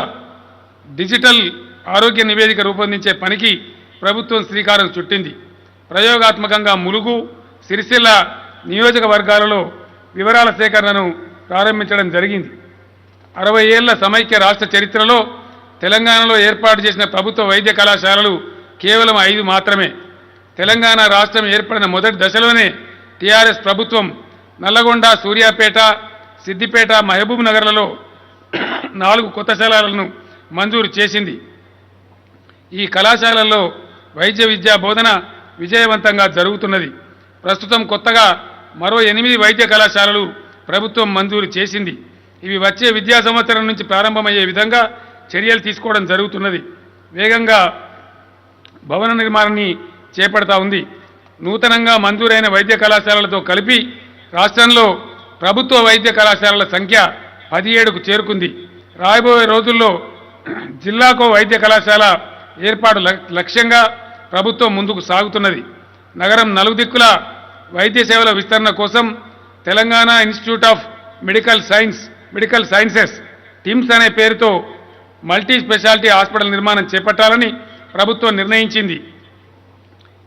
డిజిటల్ ఆరోగ్య నివేదిక రూపొందించే పనికి ప్రభుత్వం శ్రీకారం చుట్టింది. ప్రయోగాత్మకంగా ములుగు, సిరిసిల్ల నియోజకవర్గాలలో వివరాల సేకరణను ప్రారంభించడం జరిగింది. 60 ఏళ్ల సమైక్య రాష్ట్ర చరిత్రలో తెలంగాణలో ఏర్పాటు చేసిన ప్రభుత్వ వైద్య కళాశాలలు కేవలం 5 మాత్రమే. తెలంగాణ రాష్ట్రం ఏర్పడిన మొదటి దశలోనే టీఆర్ఎస్ ప్రభుత్వం నల్లగొండ, సూర్యాపేట, సిద్దిపేట, మహబూబ్ నగర్లలో 4 కొత్త శాలలను మంజూరు చేసింది. ఈ కళాశాలల్లో వైద్య విద్యా బోధన విజయవంతంగా జరుగుతున్నది. ప్రస్తుతం కొత్తగా మరో 8 వైద్య కళాశాలలు ప్రభుత్వం మంజూరు చేసింది. ఇవి వచ్చే విద్యా సంవత్సరం నుంచి ప్రారంభమయ్యే విధంగా చర్యలు తీసుకోవడం జరుగుతున్నది. వేగంగా భవన నిర్మాణాన్ని చేపడతా ఉంది. నూతనంగా మంజూరైన వైద్య కళాశాలలతో కలిపి రాష్ట్రంలో ప్రభుత్వ వైద్య కళాశాలల సంఖ్య 17కు చేరుకుంది. రాబోయే రోజుల్లో జిల్లాకో వైద్య కళాశాల ఏర్పాటు లక్ష్యంగా ప్రభుత్వం ముందుకు సాగుతున్నది. నగరం నలుదిక్కుల వైద్య సేవల విస్తరణ కోసం Telangana institute of medical sciences TIMS అనే పేరుతో మల్టీ స్పెషాలిటీ హాస్పిటల్ నిర్మాణం చేపట్టాలని ప్రభుత్వం నిర్ణయించింది.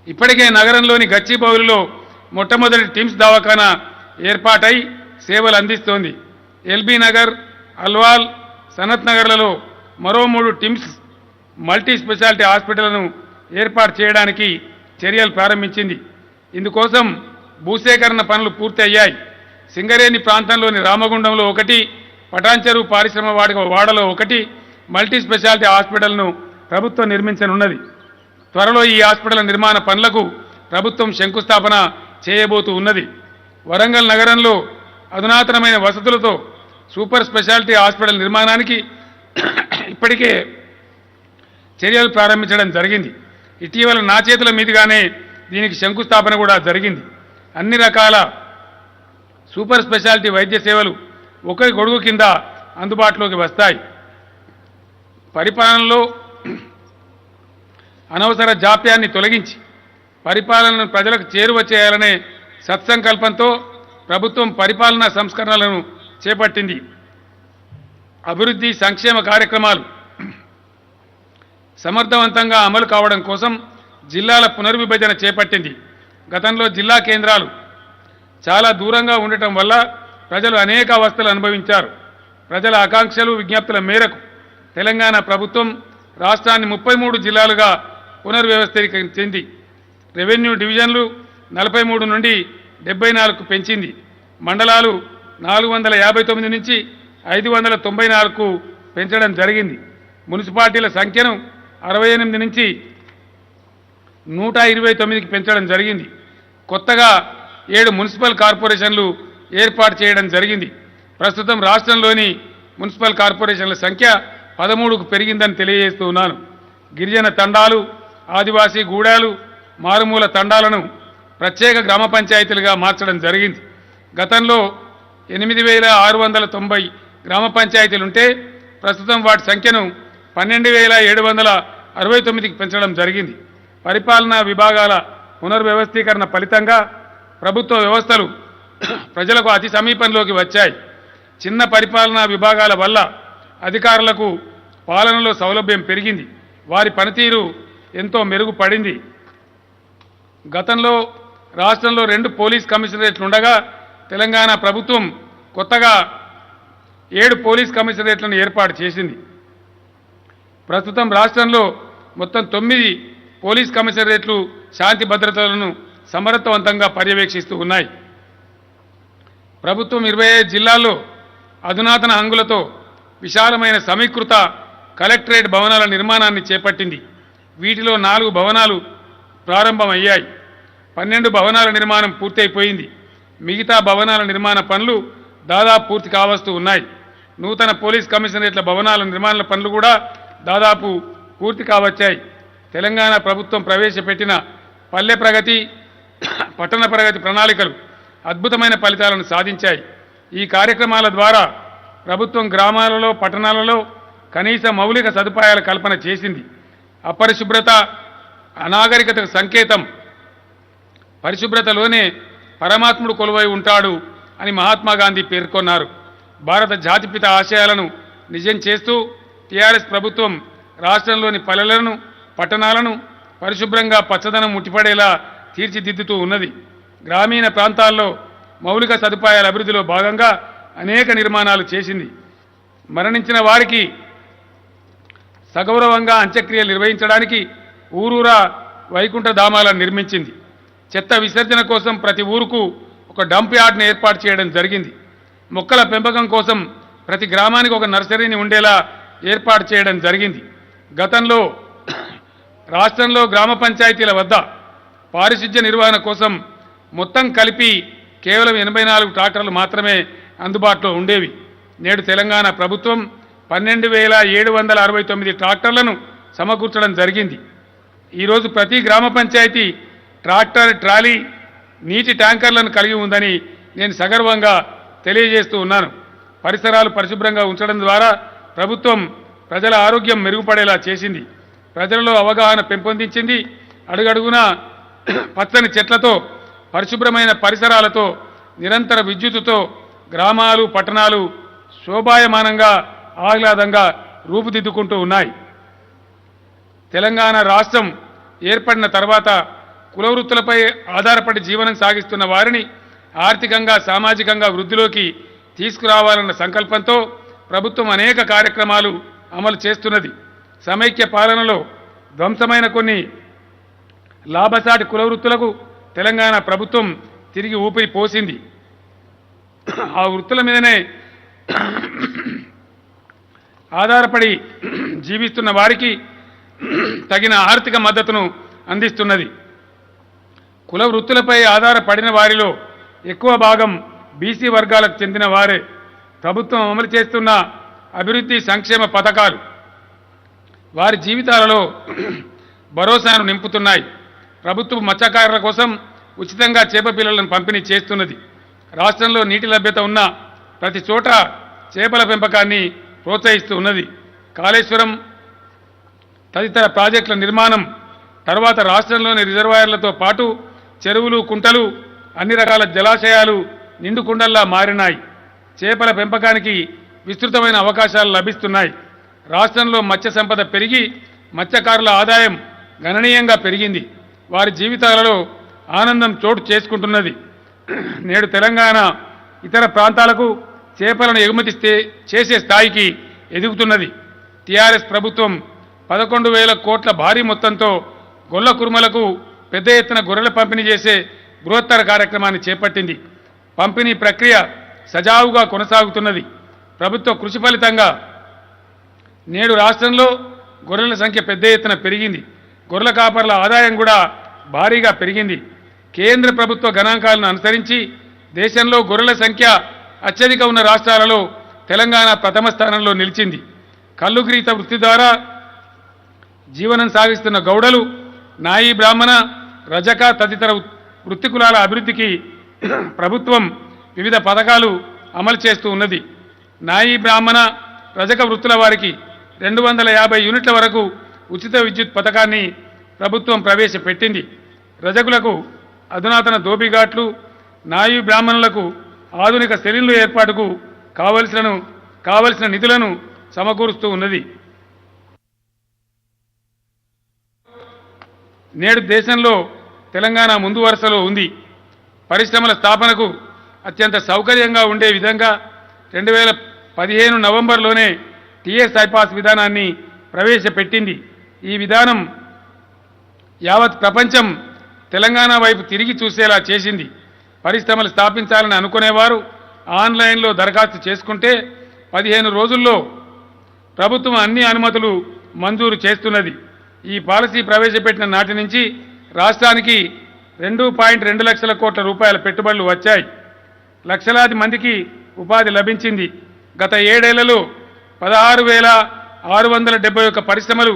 ఇప్పటికే నగరంలోని గచ్చిబౌలిలో మొట్టమొదటి టిమ్స్ దవాఖానా ఏర్పాటై సేవలు అందిస్తోంది. ఎల్బీ నగర్, అల్వాల్, సనత్ నగర్లలో మరో 3 టిమ్స్ మల్టీ స్పెషాలిటీ హాస్పిటళ్లను ఏర్పాటు చేయడానికి చర్యలు ప్రారంభించింది. ఇందుకోసం భూసేకరణ పనులు పూర్తి అయ్యాయి. సింగరేణి ప్రాంతంలోని రామగుండంలో 1, పటాన్చెరు పారిశ్రమ వాడలో 1 మల్టీ స్పెషాలిటీ హాస్పిటల్ను ప్రభుత్వం నిర్మించనున్నది. త్వరలో ఈ హాస్పిటల్ నిర్మాణ పనులకు ప్రభుత్వం శంకుస్థాపన చేయబోతూ ఉన్నది. వరంగల్ నగరంలో అధునాతనమైన వసతులతో సూపర్ స్పెషాలిటీ హాస్పిటల్ నిర్మాణానికి ఇప్పటికే చర్యలు ప్రారంభించడం జరిగింది. ఇటీవల నా చేతుల మీదుగానే దీనికి శంకుస్థాపన కూడా జరిగింది. అన్ని రకాల సూపర్ స్పెషాలిటీ వైద్య సేవలు ఒకరి గొడుగు కింద అందుబాటులోకి వస్తాయి. పరిపాలనలో అనవసర జాప్యాన్ని తొలగించి పరిపాలనను ప్రజలకు చేరువ చేయాలనే సత్సంకల్పంతో ప్రభుత్వం పరిపాలనా సంస్కరణలను చేపట్టింది. అభివృద్ధి సంక్షేమ కార్యక్రమాలు సమర్థవంతంగా అమలు కావడం కోసం జిల్లాల పునర్విభజన చేపట్టింది. గతంలో జిల్లా కేంద్రాలు చాలా దూరంగా ఉండటం వల్ల ప్రజలు అనేక అవస్థలు అనుభవించారు. ప్రజల ఆకాంక్షలు, విజ్ఞప్తుల మేరకు తెలంగాణ ప్రభుత్వం రాష్ట్రాన్ని 33 జిల్లాలుగా పునర్వ్యవస్థీకరించింది. రెవెన్యూ డివిజన్లు 43 నుండి 74కు పెంచింది. మండలాలు 459 నుంచి 594కు పెంచడం జరిగింది. మున్సిపాలిటీల సంఖ్యను 68 నుంచి 129కి పెంచడం జరిగింది. కొత్తగా 7 మున్సిపల్ కార్పొరేషన్లు ఏర్పాటు చేయడం జరిగింది. ప్రస్తుతం రాష్ట్రంలోని మున్సిపల్ కార్పొరేషన్ల సంఖ్య 13కు పెరిగిందని తెలియజేస్తూ ఉన్నాను. గిరిజన తండాలు, ఆదివాసీ గూడాలు, మారుమూల తండాలను ప్రత్యేక గ్రామ పంచాయతీలుగా మార్చడం జరిగింది. గతంలో 8690 గ్రామ పంచాయతీలుంటే ప్రస్తుతం వాటి సంఖ్యను 12769కి పెంచడం జరిగింది. పరిపాలనా విభాగాల పునర్వ్యవస్థీకరణ ఫలితంగా ప్రభుత్వ వ్యవస్థలు ప్రజలకు అతి సమీపంలోకి వచ్చాయి. చిన్న పరిపాలనా విభాగాల వల్ల అధికారులకు పాలనలో సౌలభ్యం పెరిగింది. వారి పనితీరు ఎంతో మెరుగుపడింది. గతంలో రాష్ట్రంలో 2 పోలీస్ కమిషనరేట్లు ఉండగా తెలంగాణ ప్రభుత్వం కొత్తగా 7 పోలీస్ కమిషనరేట్లను ఏర్పాటు చేసింది. ప్రస్తుతం రాష్ట్రంలో మొత్తం 9 పోలీస్ కమిషనరేట్లు శాంతి భద్రతలను సమర్థవంతంగా పర్యవేక్షిస్తూ ఉన్నాయి. ప్రభుత్వం 25 జిల్లాల్లో అధునాతన హంగులతో విశాలమైన సమీకృత కలెక్టరేట్ భవనాల నిర్మాణాన్ని చేపట్టింది. వీటిలో 4 భవనాలు ప్రారంభమయ్యాయి. 12 భవనాల నిర్మాణం పూర్తయిపోయింది. మిగతా భవనాల నిర్మాణ పనులు దాదాపు పూర్తి కావస్తూ ఉన్నాయి. నూతన పోలీస్ కమిషనరేట్ల భవనాల నిర్మాణ పనులు కూడా దాదాపు పూర్తి కావచ్చాయి. తెలంగాణ ప్రభుత్వం ప్రవేశపెట్టిన పల్లె ప్రగతి పట్టణ ప్రగతి ప్రణాళికలు అద్భుతమైన ఫలితాలను సాధించాయి. ఈ కార్యక్రమాల ద్వారా ప్రభుత్వం గ్రామాలలో పట్టణాలలో కనీస మౌలిక సదుపాయాల కల్పన చేసింది. అపరిశుభ్రత అనాగరికతకు సంకేతం, పరిశుభ్రతలోనే పరమాత్ముడు కొలువై ఉంటాడు అని మహాత్మా గాంధీ పేర్కొన్నారు. భారత జాతిపిత ఆశయాలను నిజం చేస్తూ టీఆర్ఎస్ ప్రభుత్వం రాష్ట్రంలోని పల్లెలను పట్టణాలను పరిశుభ్రంగా పచ్చదనం ముట్టిపడేలా తీర్చిదిద్దుతూ ఉన్నది. గ్రామీణ ప్రాంతాల్లో మౌలిక సదుపాయాల అభివృద్ధిలో భాగంగా అనేక నిర్మాణాలు చేసింది. మరణించిన వారికి సగౌరవంగా అంత్యక్రియలు నిర్వహించడానికి ఊరూరా వైకుంఠ ధామాలను నిర్మించింది. చెత్త విసర్జన కోసం ప్రతి ఊరుకు ఒక డంప్ యార్డ్ను ఏర్పాటు చేయడం జరిగింది. మొక్కల పెంపకం కోసం ప్రతి గ్రామానికి ఒక నర్సరీని ఉండేలా ఏర్పాటు చేయడం జరిగింది. గతంలో రాష్ట్రంలో గ్రామ పంచాయతీల వద్ద పారిశుధ్య నిర్వహణ కోసం మొత్తం కలిపి కేవలం 84 ట్రాక్టర్లు మాత్రమే అందుబాటులో ఉండేవి. నేడు తెలంగాణ ప్రభుత్వం 12,769 ట్రాక్టర్లను సమకూర్చడం జరిగింది. ఈరోజు ప్రతి గ్రామ పంచాయతీ ట్రాక్టర్, ట్రాలీ, నీటి ట్యాంకర్లను కలిగి ఉందని నేను సగర్వంగా తెలియజేస్తూ ఉన్నాను. పరిసరాలు పరిశుభ్రంగా ఉంచడం ద్వారా ప్రభుత్వం ప్రజల ఆరోగ్యం మెరుగుపడేలా చేసింది. ప్రజలలో అవగాహన పెంపొందించింది. అడుగడుగునా పచ్చని చెట్లతో, పరిశుభ్రమైన పరిసరాలతో, నిరంతర విద్యుత్తుతో గ్రామాలు పట్టణాలు శోభాయమానంగా ఆహ్లాదంగా రూపుదిద్దుకుంటూ ఉన్నాయి. తెలంగాణ రాష్ట్రం ఏర్పడిన తర్వాత కుల వృత్తులపై ఆధారపడి జీవనం సాగిస్తున్న వారిని ఆర్థికంగా సామాజికంగా వృద్ధిలోకి తీసుకురావాలన్న సంకల్పంతో ప్రభుత్వం అనేక కార్యక్రమాలు అమలు చేస్తున్నది. సమైక్య పాలనలో ధ్వంసమైన కొన్ని లాభసాటి కుల వృత్తులకు తెలంగాణ ప్రభుత్వం తిరిగి ఊపిరి పోసింది. ఆ వృత్తుల మీదనే ఆధారపడి జీవిస్తున్న వారికి తగిన ఆర్థిక మద్దతును అందిస్తున్నది. కుల వృత్తులపై ఆధారపడిన వారిలో ఎక్కువ భాగం బీసీ వర్గాలకు చెందిన వారే. ప్రభుత్వం అమలు చేస్తున్న అభివృద్ధి సంక్షేమ పథకాలు వారి జీవితాలలో భరోసాను నింపుతున్నాయి. ప్రభుత్వం మత్స్యకారుల కోసం ఉచితంగా చేప పిల్లలను పంపిణీ చేస్తున్నది. రాష్ట్రంలో నీటి లభ్యత ఉన్న ప్రతి చోట చేపల పెంపకాన్ని ప్రోత్సహిస్తూ ఉన్నది. కాళేశ్వరం తదితర ప్రాజెక్టుల నిర్మాణం తర్వాత రాష్ట్రంలోని రిజర్వాయర్లతో పాటు చెరువులు, కుంటలు, అన్ని రకాల జలాశయాలు నిండుకుండల్లా మారినాయి. చేపల పెంపకానికి విస్తృతమైన అవకాశాలు లభిస్తున్నాయి. రాష్ట్రంలో మత్స్య సంపద పెరిగి మత్స్యకారుల ఆదాయం గణనీయంగా పెరిగింది. వారి జీవితాలలో ఆనందం చోటు చేసుకుంటున్నది. నేడు తెలంగాణ ఇతర ప్రాంతాలకు చేపలను ఎగుమతి చేసే స్థాయికి ఎదుగుతున్నది. టీఆర్ఎస్ ప్రభుత్వం 11,000 కోట్ల భారీ మొత్తంతో గొల్ల కుర్మలకు పెద్ద ఎత్తున గొర్రెల పంపిణీ చేసే బృహత్తర కార్యక్రమాన్ని చేపట్టింది. పంపిణీ ప్రక్రియ సజావుగా కొనసాగుతున్నది. ప్రభుత్వ కృషి ఫలితంగా నేడు రాష్ట్రంలో గొర్రెల సంఖ్య పెద్ద ఎత్తున పెరిగింది. గొర్రెల కాపర్ల ఆదాయం కూడా భారీగా పెరిగింది. కేంద్ర ప్రభుత్వ గణాంకాలను అనుసరించి దేశంలో గొర్రెల సంఖ్య అత్యధిక ఉన్న రాష్ట్రాలలో తెలంగాణ ప్రథమ స్థానంలో నిలిచింది. కల్లుగీత వృత్తి ద్వారా జీవనం సాగిస్తున్న గౌడలు, నాయి బ్రాహ్మణ, రజక తదితర వృత్తి కులాల అభివృద్ధికి ప్రభుత్వం వివిధ పథకాలు అమలు చేస్తూ ఉన్నది. నాయి బ్రాహ్మణ, రజక వృత్తుల వారికి 250 యూనిట్ల వరకు ఉచిత విద్యుత్ పథకాన్ని ప్రభుత్వం ప్రవేశపెట్టింది. రజకులకు అధునాతన దోబిఘాట్లు, నాయి బ్రాహ్మణులకు ఆధునిక సెలిన్ల ఏర్పాటుకు కావలసిన నిధులను సమకూరుస్తూ ఉన్నది. నేడు దేశంలో తెలంగాణ ముందు వరుసలో ఉంది. పరిశ్రమల స్థాపనకు అత్యంత సౌకర్యంగా ఉండే విధంగా 2015 నవంబర్లోనే టీఎస్ ఐపాస్ విధానాన్ని ప్రవేశపెట్టింది. ఈ విధానం యావత్ ప్రపంచం తెలంగాణ వైపు తిరిగి చూసేలా చేసింది. పరిశ్రమలు స్థాపించాలని అనుకునేవారు ఆన్లైన్లో దరఖాస్తు చేసుకుంటే 15 రోజుల్లో ప్రభుత్వం అన్ని అనుమతులు మంజూరు చేస్తున్నది. ఈ పాలసీ ప్రవేశపెట్టిన నాటి నుంచి రాష్ట్రానికి 2.2 లక్షల కోట్ల రూపాయల పెట్టుబడులు వచ్చాయి. లక్షలాది మందికి ఉపాధి లభించింది. గత 7 ఏళ్లలో 16,671 పరిశ్రమలు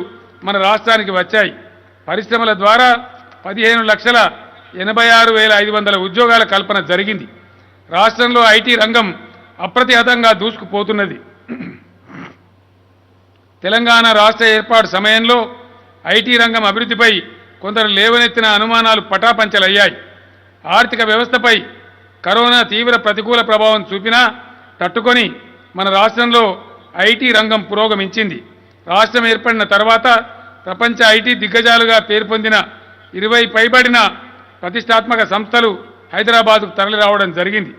మన రాష్ట్రానికి వచ్చాయి. పరిశ్రమల ద్వారా 15,86,500 ఉద్యోగాల కల్పన జరిగింది. రాష్ట్రంలో ఐటీ రంగం అప్రతిహతంగా దూసుకుపోతున్నది. తెలంగాణ రాష్ట్ర ఏర్పాటు సమయంలో ఐటీ రంగం అభివృద్ధిపై కొందరు లేవనెత్తిన అనుమానాలు పటాపంచలయ్యాయి. ఆర్థిక వ్యవస్థపై కరోనా తీవ్ర ప్రతికూల ప్రభావం చూపినా తట్టుకొని మన రాష్ట్రంలో ఐటీ రంగం పురోగమించింది. రాష్ట్రం ఏర్పడిన తర్వాత ప్రపంచ ఐటీ దిగ్గజాలుగా పేరు పొందిన 20 పైబడిన ప్రతిష్టాత్మక సంస్థలు హైదరాబాద్కు తరలి రావడం జరిగింది.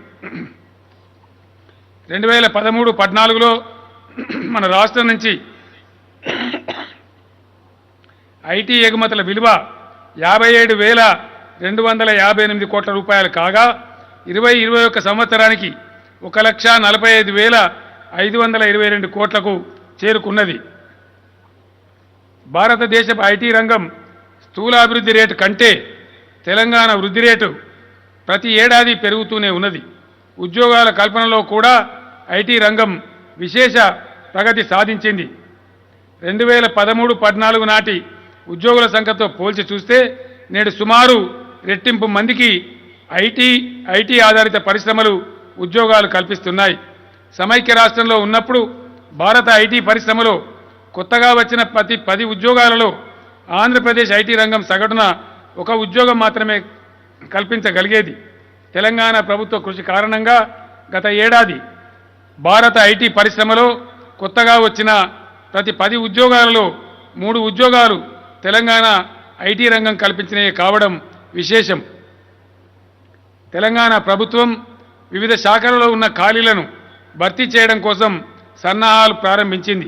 2013-14లో మన రాష్ట్రం నుంచి ఐటీ ఎగుమతుల విలువ 57,258 కోట్ల రూపాయలు కాగా 2021 సంవత్సరానికి 1,45,522 కోట్లకు చేరుకున్నది. భారతదేశపు ఐటీ రంగం స్థూల అభివృద్ధి రేటు కంటే తెలంగాణ వృద్ధి రేటు ప్రతి ఏడాది పెరుగుతూనే ఉన్నది. ఉద్యోగాల కల్పనలో కూడా ఐటీ రంగం విశేష ప్రగతి సాధించింది. 2013-14 నాటి ఉద్యోగుల సంఖ్యతో పోల్చి చూస్తే నేడు సుమారు రెట్టింపు మందికి ఐటీ ఆధారిత పరిశ్రమలు ఉద్యోగాలు కల్పిస్తున్నాయి. సమైక్య రాష్ట్రంలో ఉన్నప్పుడు భారత ఐటీ పరిశ్రమలో కొత్తగా వచ్చిన ప్రతి 10 ఉద్యోగాలలో ఆంధ్రప్రదేశ్ ఐటీ రంగం సగటున 1 ఉద్యోగం మాత్రమే కల్పించగలిగేది. తెలంగాణ ప్రభుత్వ కృషి కారణంగా గత ఏడాది భారత ఐటీ పరిశ్రమలో కొత్తగా వచ్చిన ప్రతి 10 ఉద్యోగాలలో 3 ఉద్యోగాలు తెలంగాణ ఐటీ రంగం కల్పించినవి కావడం విశేషం. తెలంగాణ ప్రభుత్వం వివిధ శాఖలలో ఉన్న ఖాళీలను భర్తీ చేయడం కోసం సన్నాహాలు ప్రారంభించింది.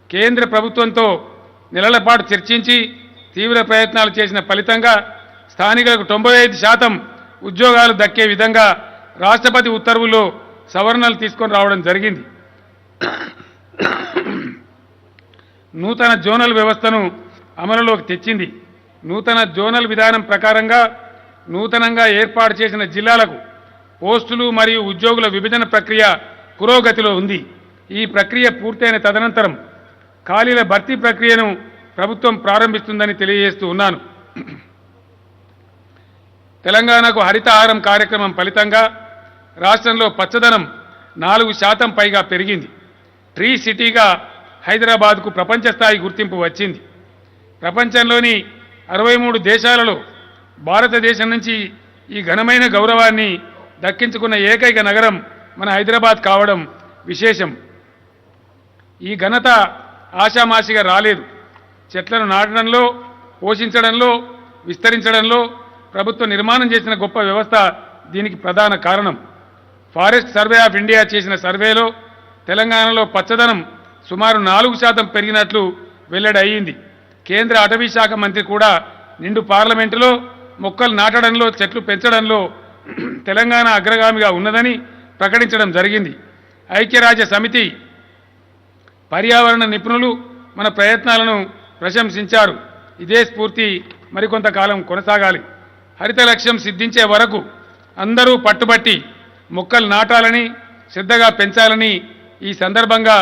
కేంద్ర ప్రభుత్వంతో నెలల పాటు చర్చించి తీవ్ర ప్రయత్నాలు చేసిన ఫలితంగా స్థానికులకు 95% ఉద్యోగాలు దక్కే విధంగా రాష్ట్రపతి ఉత్తర్వుల్లో సవరణలు తీసుకొని రావడం జరిగింది. నూతన జోనల్ వ్యవస్థను అమలులోకి తెచ్చింది. నూతన జోనల్ విధానం ప్రకారంగా నూతనంగా ఏర్పాటు చేసిన జిల్లాలకు పోస్టులు మరియు ఉద్యోగుల విభజన ప్రక్రియ పురోగతిలో ఉంది. ఈ ప్రక్రియ పూర్తయిన తదనంతరం ఖాళీల భర్తీ ప్రక్రియను ప్రభుత్వం ప్రారంభిస్తుందని తెలియజేస్తూ ఉన్నాను. తెలంగాణకు హరితహారం కార్యక్రమం ఫలితంగా రాష్ట్రంలో పచ్చదనం 4% పైగా పెరిగింది. ట్రీ సిటీగా హైదరాబాద్కు ప్రపంచ స్థాయి గుర్తింపు వచ్చింది. ప్రపంచంలోని 63 దేశాలలో భారతదేశం నుంచి ఈ ఘనమైన గౌరవాన్ని దక్కించుకున్న ఏకైక నగరం మన హైదరాబాద్ కావడం విశేషం. ఈ ఘనత ఆషామాషిగా రాలేదు. చెట్లను నాటడంలో, పోషించడంలో, విస్తరించడంలో ప్రభుత్వం నిర్మాణం చేసిన గొప్ప వ్యవస్థ దీనికి ప్రధాన కారణం. ఫారెస్ట్ సర్వే ఆఫ్ ఇండియా చేసిన సర్వేలో తెలంగాణలో పచ్చదనం సుమారు 4% పెరిగినట్లు వెల్లడి అయ్యింది. కేంద్ర అటవీ శాఖ మంత్రి కూడా నిండు పార్లమెంటులో మొక్కలు నాటడంలో, చెట్లు పెంచడంలో తెలంగాణ అగ్రగామిగా ఉన్నదని ప్రకటించడం జరిగింది. ఐక్యరాజ్య సమితి పర్యావరణ నిపుణులు మన ప్రయత్నాలను ప్రశంసించారు. ఇదే స్ఫూర్తి మరికొంతకాలం కొనసాగాలి. హరిత లక్ష్యం సిద్ధించే వరకు అందరూ పట్టుబట్టి మొక్కలు నాటాలని, శ్రద్ధగా పెంచాలని ఈ సందర్భంగా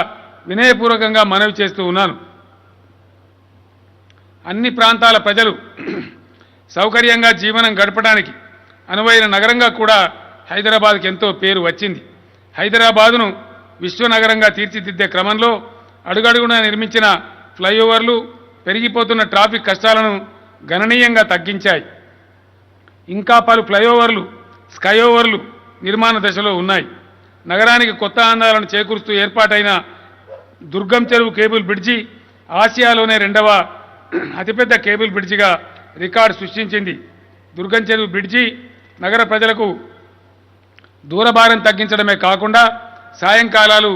వినయపూర్వకంగా మనవి చేస్తూ ఉన్నాను. అన్ని ప్రాంతాల ప్రజలు సౌకర్యంగా జీవనం గడపడానికి అనువైన నగరంగా కూడా హైదరాబాద్కి ఎంతో పేరు వచ్చింది. హైదరాబాదును విశ్వనగరంగా తీర్చిదిద్దే క్రమంలో అడుగడుగునా నిర్మించిన ఫ్లైఓవర్లు పెరిగిపోతున్న ట్రాఫిక్ కష్టాలను గణనీయంగా తగ్గించాయి. ఇంకా పలు ఫ్లైఓవర్లు, స్కైఓవర్లు నిర్మాణ దశలో ఉన్నాయి. నగరానికి కొత్త అందాలను చేకూరుస్తూ ఏర్పాటైన దుర్గం చెరువు కేబుల్ బ్రిడ్జి ఆసియాలోనే 2వ అతిపెద్ద కేబుల్ బ్రిడ్జిగా రికార్డు సృష్టించింది. దుర్గం చెరువు బ్రిడ్జి నగర ప్రజలకు దూరభారం తగ్గించడమే కాకుండా సాయంకాలాలు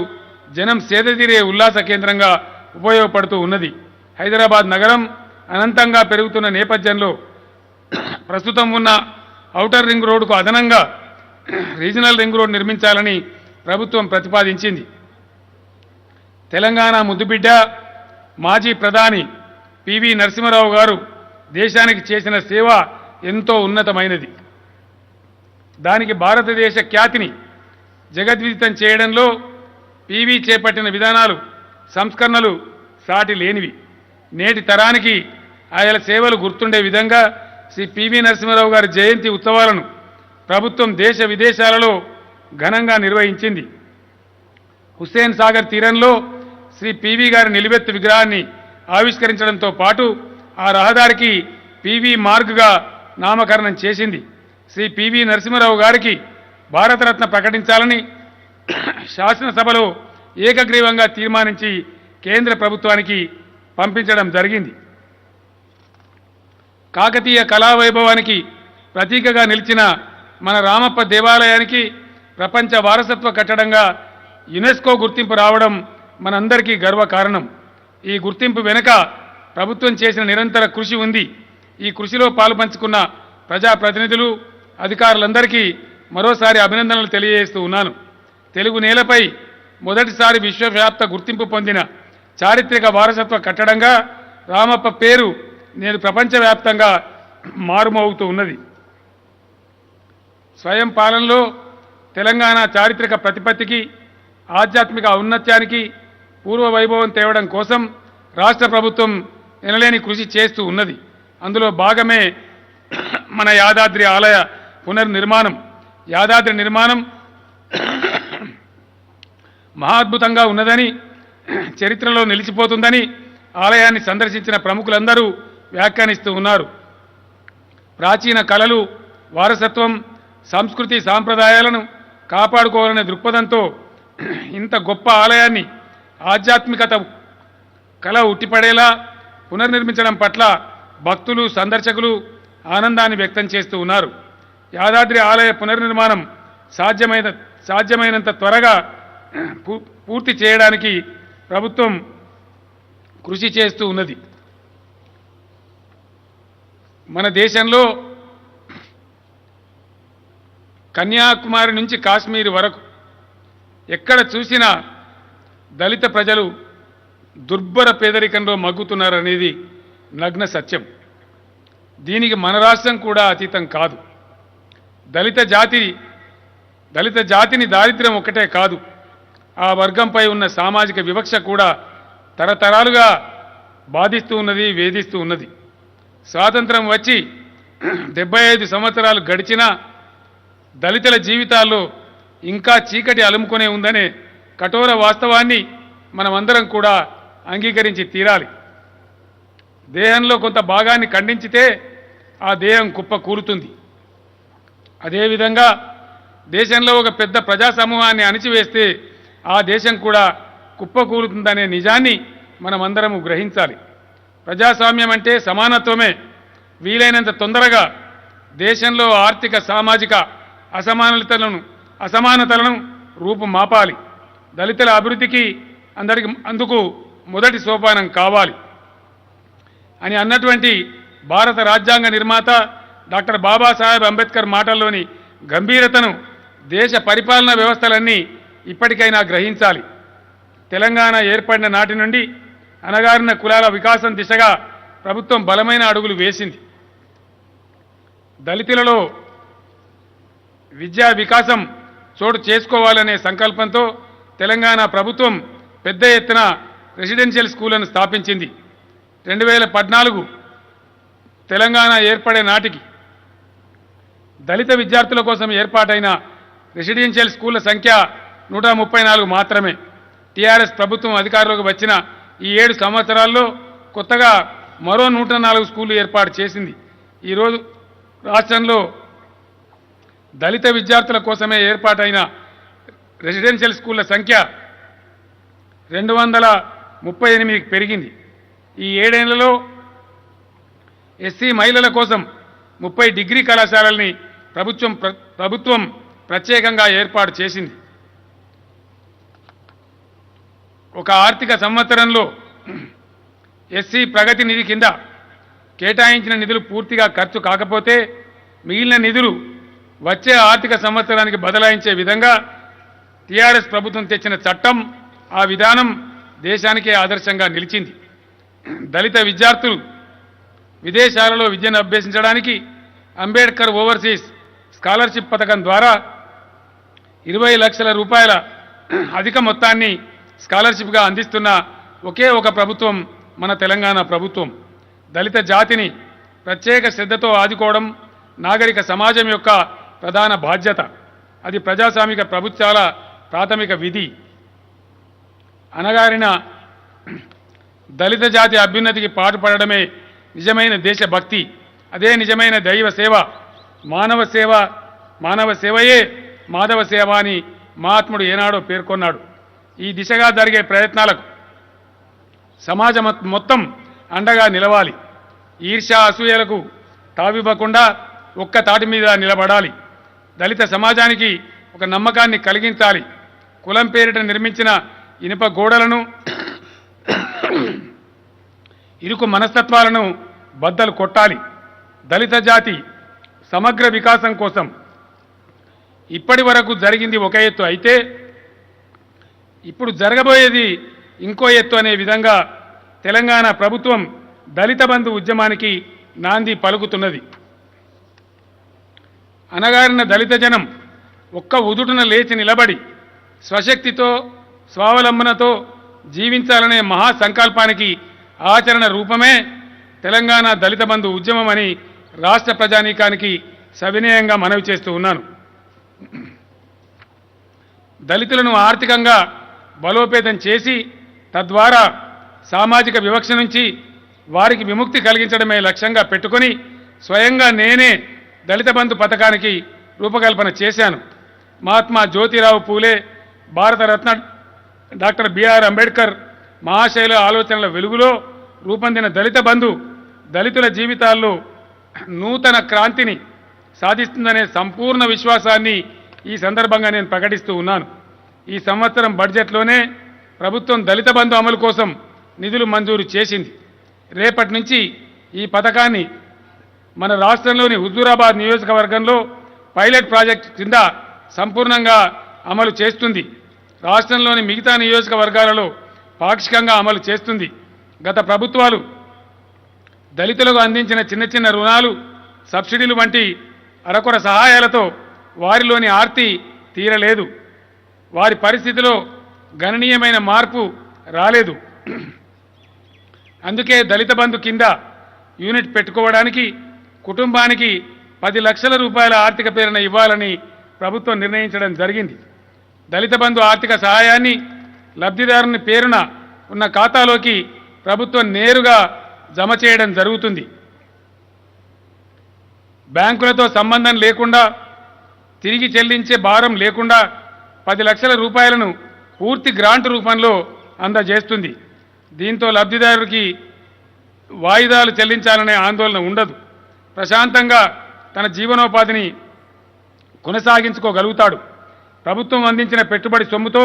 జనం సేదతీరే ఉల్లాస కేంద్రంగా ఉపయోగపడుతూ ఉన్నది. హైదరాబాద్ నగరం అనంతంగా పెరుగుతున్న నేపథ్యంలో ప్రస్తుతం ఉన్న ఔటర్ రింగ్ రోడ్డుకు అదనంగా రీజనల్ రింగ్ రోడ్ నిర్మించాలని ప్రభుత్వం ప్రతిపాదించింది. తెలంగాణ ముద్దుబిడ్డ మాజీ ప్రధాని పివి నరసింహారావు గారు దేశానికి చేసిన సేవ ఎంతో ఉన్నతమైనది. దానికి భారతదేశ ఖ్యాతిని జగద్విదితం చేయడంలో పివి చేపట్టిన విధానాలు, సంస్కరణలు సాటి లేనివి. నేటి తరానికి ఆయన సేవలు గుర్తుండే విధంగా శ్రీ పివి నరసింహారావు గారి జయంతి ఉత్సవాలను ప్రభుత్వం దేశ విదేశాలలో ఘనంగా నిర్వహించింది. హుస్సేన్ సాగర్ తీరంలో శ్రీ పివి గారి నిలువెత్తు విగ్రహాన్ని ఆవిష్కరించడంతో పాటు ఆ రహదారికి పివి మార్గ్గా నామకరణం చేసింది. శ్రీ పివి నరసింహారావు గారికి భారతరత్న ప్రకటించాలని శాసనసభలో ఏకగ్రీవంగా తీర్మానించి కేంద్ర ప్రభుత్వానికి పంపించడం జరిగింది. కాకతీయ కళావైభవానికి ప్రతీకగా నిలిచిన మన రామప్ప దేవాలయానికి ప్రపంచ వారసత్వ కట్టడంగా యునెస్కో గుర్తింపు రావడం మనందరికీ గర్వకారణం. ఈ గుర్తింపు వెనుక ప్రభుత్వం చేసిన నిరంతర కృషి ఉంది. ఈ కృషిలో పాలుపంచుకున్న ప్రజాప్రతినిధులు, అధికారులందరికీ మరోసారి అభినందనలు తెలియజేస్తూ ఉన్నాను. తెలుగు నేలపై మొదటిసారి విశ్వవ్యాప్త గుర్తింపు పొందిన చారిత్రక వారసత్వ కట్టడంగా రామప్ప పేరు నేడు ప్రపంచవ్యాప్తంగా మారుమోగుతూ ఉన్నది. స్వయం పాలనలో తెలంగాణ చారిత్రక ప్రతిపత్తికి, ఆధ్యాత్మిక ఔన్నత్యానికి పూర్వ వైభవం తేవడం కోసం రాష్ట్ర ప్రభుత్వం ఎనలేని కృషి చేస్తూ ఉన్నది. అందులో భాగమే మన యాదాద్రి ఆలయ పునర్నిర్మాణం. యాదాద్రి నిర్మాణం మహాద్భుతంగా ఉన్నదని, చరిత్రలో నిలిచిపోతుందని ఆలయాన్ని సందర్శించిన ప్రముఖులందరూ వ్యాఖ్యానిస్తూ ఉన్నారు. ప్రాచీన కళలు, వారసత్వం, సంస్కృతి సాంప్రదాయాలను కాపాడుకోవాలనే దృక్పథంతో ఇంత గొప్ప ఆలయాన్ని ఆధ్యాత్మికత కళ ఉట్టిపడేలా పునర్నిర్మించడం పట్ల భక్తులు, సందర్శకులు ఆనందాన్ని వ్యక్తం చేస్తూ ఉన్నారు. యాదాద్రి ఆలయ పునర్నిర్మాణం సాధ్యమైనంత త్వరగా పూర్తి చేయడానికి ప్రభుత్వం కృషి చేస్తూ ఉన్నది. మన దేశంలో కన్యాకుమారి నుంచి కాశ్మీర్ వరకు ఎక్కడ చూసినా దళిత ప్రజలు దుర్భర పేదరికంలో మగ్గుతున్నారనేది నగ్న సత్యం. దీనికి మన రాష్ట్రం కూడా అతీతం కాదు. దళిత జాతిని దారిద్ర్యం ఒక్కటే కాదు, ఆ వర్గంపై ఉన్న సామాజిక వివక్ష కూడా తరతరాలుగా బాధిస్తూ ఉన్నది, వేధిస్తూ ఉన్నది. స్వాతంత్రం వచ్చి 75 సంవత్సరాలు గడిచినా దళితుల జీవితాల్లో ఇంకా చీకటి అలుముకొనే ఉందనే కఠోర వాస్తవాన్ని మనమందరం కూడా అంగీకరించి తీరాలి. దేహంలో కొంత భాగాన్ని ఖండించితే ఆ దేహం కుప్ప కూలుతుంది. అదేవిధంగా దేశంలో ఒక పెద్ద ప్రజా సమూహాన్ని అణిచివేస్తే ఆ దేశం కూడా కుప్పకూలుతుందనే నిజాన్ని మనమందరము గ్రహించాలి. ప్రజాస్వామ్యం అంటే సమానత్వమే. వీలైనంత తొందరగా దేశంలో ఆర్థిక, సామాజిక అసమానతలను రూపుమాపాలి. దళితుల అభివృద్ధికి అందుకు మొదటి సోపానం కావాలి అని అన్నటువంటి భారత రాజ్యాంగ నిర్మాత డాక్టర్ బాబాసాహెబ్ అంబేద్కర్ మాటల్లోని గంభీరతను దేశ పరిపాలనా వ్యవస్థలన్నీ ఇప్పటికైనా గ్రహించాలి. తెలంగాణ ఏర్పడిన నాటి నుండి అణగారిన కులాల వికాసం దిశగా ప్రభుత్వం బలమైన అడుగులు వేసింది. దళితులలో విద్యా వికాసం చోటు చేసుకోవాలనే సంకల్పంతో తెలంగాణ ప్రభుత్వం పెద్ద ఎత్తున రెసిడెన్షియల్ స్కూళ్లను స్థాపించింది. 2014 తెలంగాణ ఏర్పడే నాటికి దళిత విద్యార్థుల కోసం ఏర్పాటైన రెసిడెన్షియల్ స్కూళ్ల సంఖ్య 134 మాత్రమే. టీఆర్ఎస్ ప్రభుత్వం అధికారంలోకి వచ్చిన ఈ 7 సంవత్సరాల్లో కొత్తగా మరో 104 స్కూళ్లు ఏర్పాటు చేసింది. ఈరోజు రాష్ట్రంలో దళిత విద్యార్థుల కోసమే ఏర్పాటైన రెసిడెన్షియల్ స్కూళ్ల సంఖ్య 238కి పెరిగింది. ఈ 7 ఏళ్లలో ఎస్సీ మహిళల కోసం 30 డిగ్రీ కళాశాలల్ని ప్రభుత్వం ప్రత్యేకంగా ఏర్పాటు చేసింది. ఒక ఆర్థిక సంవత్సరంలో ఎస్సీ ప్రగతి నిధి కింద కేటాయించిన నిధులు పూర్తిగా ఖర్చు కాకపోతే మిగిలిన నిధులు వచ్చే ఆర్థిక సంవత్సరానికి బదలాయించే విధంగా టీఆర్ఎస్ ప్రభుత్వం తెచ్చిన చట్టం, ఆ విధానం దేశానికే ఆదర్శంగా నిలిచింది. దళిత విద్యార్థులు విదేశాలలో విద్యను అభ్యసించడానికి అంబేద్కర్ ఓవర్సీస్ స్కాలర్షిప్ పథకం ద్వారా 20 లక్షల రూపాయల అధిక మొత్తాన్ని స్కాలర్షిప్గా అందిస్తున్న ఒకే ఒక ప్రభుత్వం మన తెలంగాణ ప్రభుత్వం. దళిత జాతిని ప్రత్యేక శ్రద్ధతో ఆదుకోవడం నాగరిక సమాజం యొక్క ప్రధాన బాధ్యత. అది ప్రజాస్వామిక ప్రభుత్వాల ప్రాథమిక విధి. అనగారిన దళిత జాతి అభ్యున్నతికి పాటుపడడమే నిజమైన దేశభక్తి. అదే నిజమైన దైవ సేవ. మానవ సేవయే మాధవ సేవ అని మహాత్ముడు ఏనాడో పేర్కొన్నాడు. ఈ దిశగా జరిగే ప్రయత్నాలకు సమాజం మొత్తం అండగా నిలవాలి. ఈర్ష్య అసూయలకు తావివ్వకుండా ఒక్క తాటి మీద నిలబడాలి. దళిత సమాజానికి ఒక నమ్మకాన్ని కలిగించాలి. కులం పేరిట నిర్మించిన ఇనుప గోడలను ఇరుకు మనస్తత్వాలను బద్దలు కొట్టాలి. దళిత జాతి సమగ్ర వికాసం కోసం ఇప్పటి వరకు జరిగింది ఒక ఎత్తు అయితే ఇప్పుడు జరగబోయేది ఇంకో ఎత్తు అనే విధంగా తెలంగాణ ప్రభుత్వం దళిత బంధు ఉద్యమానికి నాంది పలుకుతున్నది. అనగారిన దళిత జనం ఒక్క ఉదుటున లేచి నిలబడి స్వశక్తితో స్వావలంబనతో జీవించాలనే మహాసంకల్పానికి ఆచరణ రూపమే తెలంగాణ దళిత బంధు ఉద్యమం అని రాష్ట్ర ప్రజానీకానికి సవినయంగా మనవి చేస్తూ ఉన్నాను. దళితులను ఆర్థికంగా బలోపేతం చేసి తద్వారా సామాజిక వివక్ష నుంచి వారికి విముక్తి కలిగించడమే లక్ష్యంగా పెట్టుకొని స్వయంగా నేనే దళిత బంధు పథకానికి రూపకల్పన చేశాను. మహాత్మా జ్యోతిరావు పూలే, భారతరత్న డాక్టర్ బిఆర్ అంబేద్కర్ మహాశైల ఆలోచనల వెలుగులో రూపొందిన దళిత బంధు దళితుల జీవితాల్లో నూతన క్రాంతిని సాధిస్తుందనే సంపూర్ణ విశ్వాసాన్ని ఈ సందర్భంగా నేను ప్రకటిస్తూ ఉన్నాను. ఈ సంవత్సరం బడ్జెట్లోనే ప్రభుత్వం దళిత బంధు అమలు కోసం నిధులు మంజూరు చేసింది. రేపటి నుంచి ఈ పథకాన్ని మన రాష్ట్రంలోని హుజూరాబాద్ నియోజకవర్గంలో పైలట్ ప్రాజెక్ట్ కింద సంపూర్ణంగా అమలు చేస్తుంది. రాష్ట్రంలోని మిగతా నియోజకవర్గాలలో పాక్షికంగా అమలు చేస్తుంది. గత ప్రభుత్వాలు దళితులకు అందించిన చిన్న చిన్న రుణాలు, సబ్సిడీలు వంటి అరకొర సహాయాలతో వారిలోని ఆర్తి తీరలేదు. వారి పరిస్థితిలో గణనీయమైన మార్పు రాలేదు. అందుకే దళిత బంధు కింద యూనిట్ పెట్టుకోవడానికి కుటుంబానికి 10 లక్షల రూపాయల ఆర్థిక ప్రేరణ ఇవ్వాలని ప్రభుత్వం నిర్ణయించడం జరిగింది. దళిత బంధు ఆర్థిక సహాయాన్ని లబ్ధిదారుని పేరున ఉన్న ఖాతాలోకి ప్రభుత్వం నేరుగా జమ చేయడం జరుగుతుంది. బ్యాంకులతో సంబంధం లేకుండా, తిరిగి చెల్లించే భారం లేకుండా 10 లక్షల రూపాయలను పూర్తి గ్రాంట్ రూపంలో అందజేస్తుంది. దీంతో లబ్ధిదారుడికి వాయిదాలు చెల్లించాలనే ఆందోళన ఉండదు. ప్రశాంతంగా తన జీవనోపాధిని కొనసాగించుకోగలుగుతాడు. ప్రభుత్వం అందించిన పెట్టుబడి సొమ్ముతో